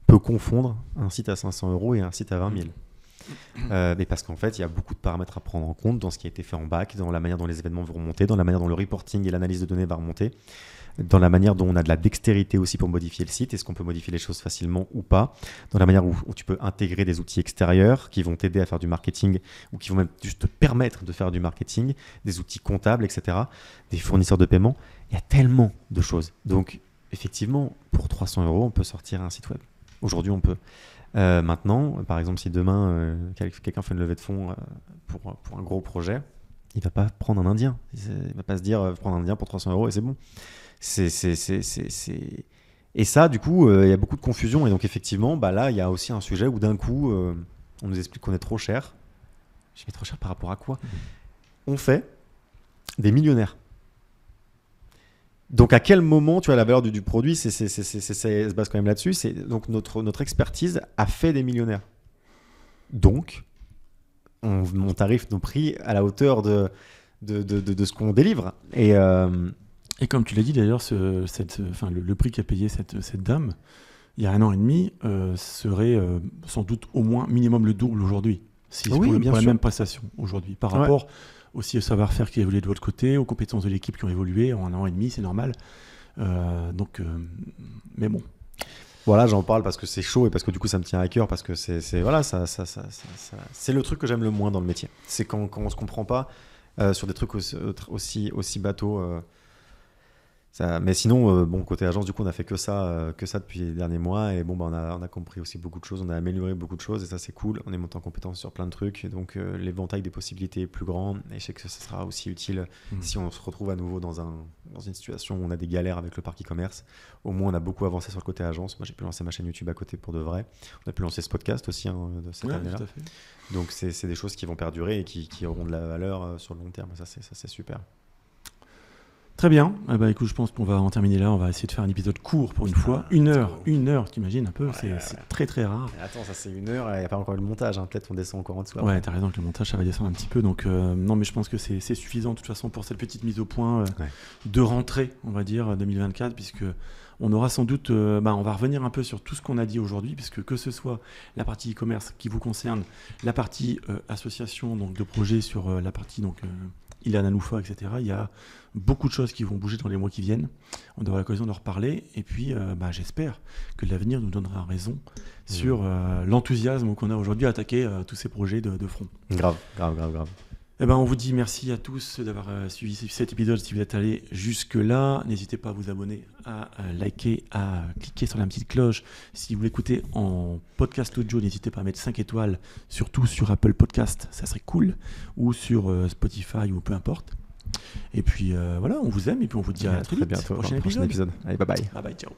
peut confondre un site à 500 € et un site à 20 000. Mais parce qu'en fait, il y a beaucoup de paramètres à prendre en compte dans ce qui a été fait en back, dans la manière dont les événements vont remonter, dans la manière dont le reporting et l'analyse de données va remonter, dans la manière dont on a de la dextérité aussi pour modifier le site, est-ce qu'on peut modifier les choses facilement ou pas, dans la manière où tu peux intégrer des outils extérieurs qui vont t'aider à faire du marketing ou qui vont même juste te permettre de faire du marketing, des outils comptables, etc., des fournisseurs de paiement. Il y a tellement de choses. Donc, effectivement, pour 300 €, on peut sortir un site web. Aujourd'hui, on peut. Maintenant, par exemple, si demain, quelqu'un fait une levée de fonds pour un gros projet, il ne va pas prendre un Indien. Il ne va pas se dire prendre un Indien pour 300 € et c'est bon. Et ça, du coup, il y a beaucoup de confusion. Et donc, effectivement, là, il y a aussi un sujet où d'un coup, on nous explique qu'on est trop cher. Je dis, mais trop cher par rapport à quoi ? On fait des millionnaires. Donc à quel moment, tu vois, la valeur du produit, ça se base quand même là-dessus. Donc notre expertise a fait des millionnaires. Donc on tarif nos prix à la hauteur de ce qu'on délivre. Et comme tu l'as dit d'ailleurs, le prix qu'a payé cette dame il y a 1 an et demi serait sans doute au moins minimum le double aujourd'hui. Pour la même prestation aujourd'hui par rapport aussi au savoir-faire qui a évolué de l'autre côté, aux compétences de l'équipe qui ont évolué en 1 an et demi, c'est normal. Mais bon. Voilà, j'en parle parce que c'est chaud et parce que du coup ça me tient à cœur, parce que c'est le truc que j'aime le moins dans le métier. C'est quand on se comprend pas sur des trucs aussi bateaux. Mais sinon, bon, côté agence, du coup, on a fait que ça depuis les derniers mois. Et bon, bah, on a compris aussi beaucoup de choses, on a amélioré beaucoup de choses et ça, c'est cool. On est monté en compétence sur plein de trucs. Et donc, l'éventail des possibilités est plus grand. Et je sais que ça sera aussi utile si on se retrouve à nouveau dans une situation où on a des galères avec le parc e-commerce. Au moins, on a beaucoup avancé sur le côté agence. Moi, j'ai pu lancer ma chaîne YouTube à côté pour de vrai. On a pu lancer ce podcast aussi de cette année-là. Tout à fait. Donc, c'est des choses qui vont perdurer et qui auront de la valeur sur le long terme. Ça, c'est super. Très bien. Écoute, je pense qu'on va en terminer là. On va essayer de faire un épisode court pour une fois. Une heure, t'imagines un peu. C'est très très rare. Mais attends, ça c'est 1 heure. Il n'y a pas encore eu le montage. Peut-être on descend encore en dessous. Ouais, t'as raison que le montage, ça va descendre un petit peu. Donc, non, mais je pense que c'est suffisant de toute façon pour cette petite mise au point de rentrée, on va dire, 2024, puisque on aura sans doute, on va revenir un peu sur tout ce qu'on a dit aujourd'hui, puisque que ce soit la partie e-commerce qui vous concerne, la partie association donc de projets sur la partie donc Ilan Aloufa, etc. Il y a beaucoup de choses qui vont bouger dans les mois qui viennent. On aura l'occasion d'en reparler. Et puis, j'espère que l'avenir nous donnera raison sur l'enthousiasme qu'on a aujourd'hui à attaquer tous ces projets de front. Grave. On vous dit merci à tous d'avoir suivi cet épisode. Si vous êtes allés jusque-là, n'hésitez pas à vous abonner, à liker, à cliquer sur la petite cloche. Si vous l'écoutez en podcast audio, n'hésitez pas à mettre 5 étoiles, surtout sur Apple Podcast, ça serait cool, ou sur Spotify ou peu importe. Et puis voilà, on vous aime et puis on vous dit à très vite. Bientôt, prochain épisode. Allez, bye bye. Bye bye, ciao.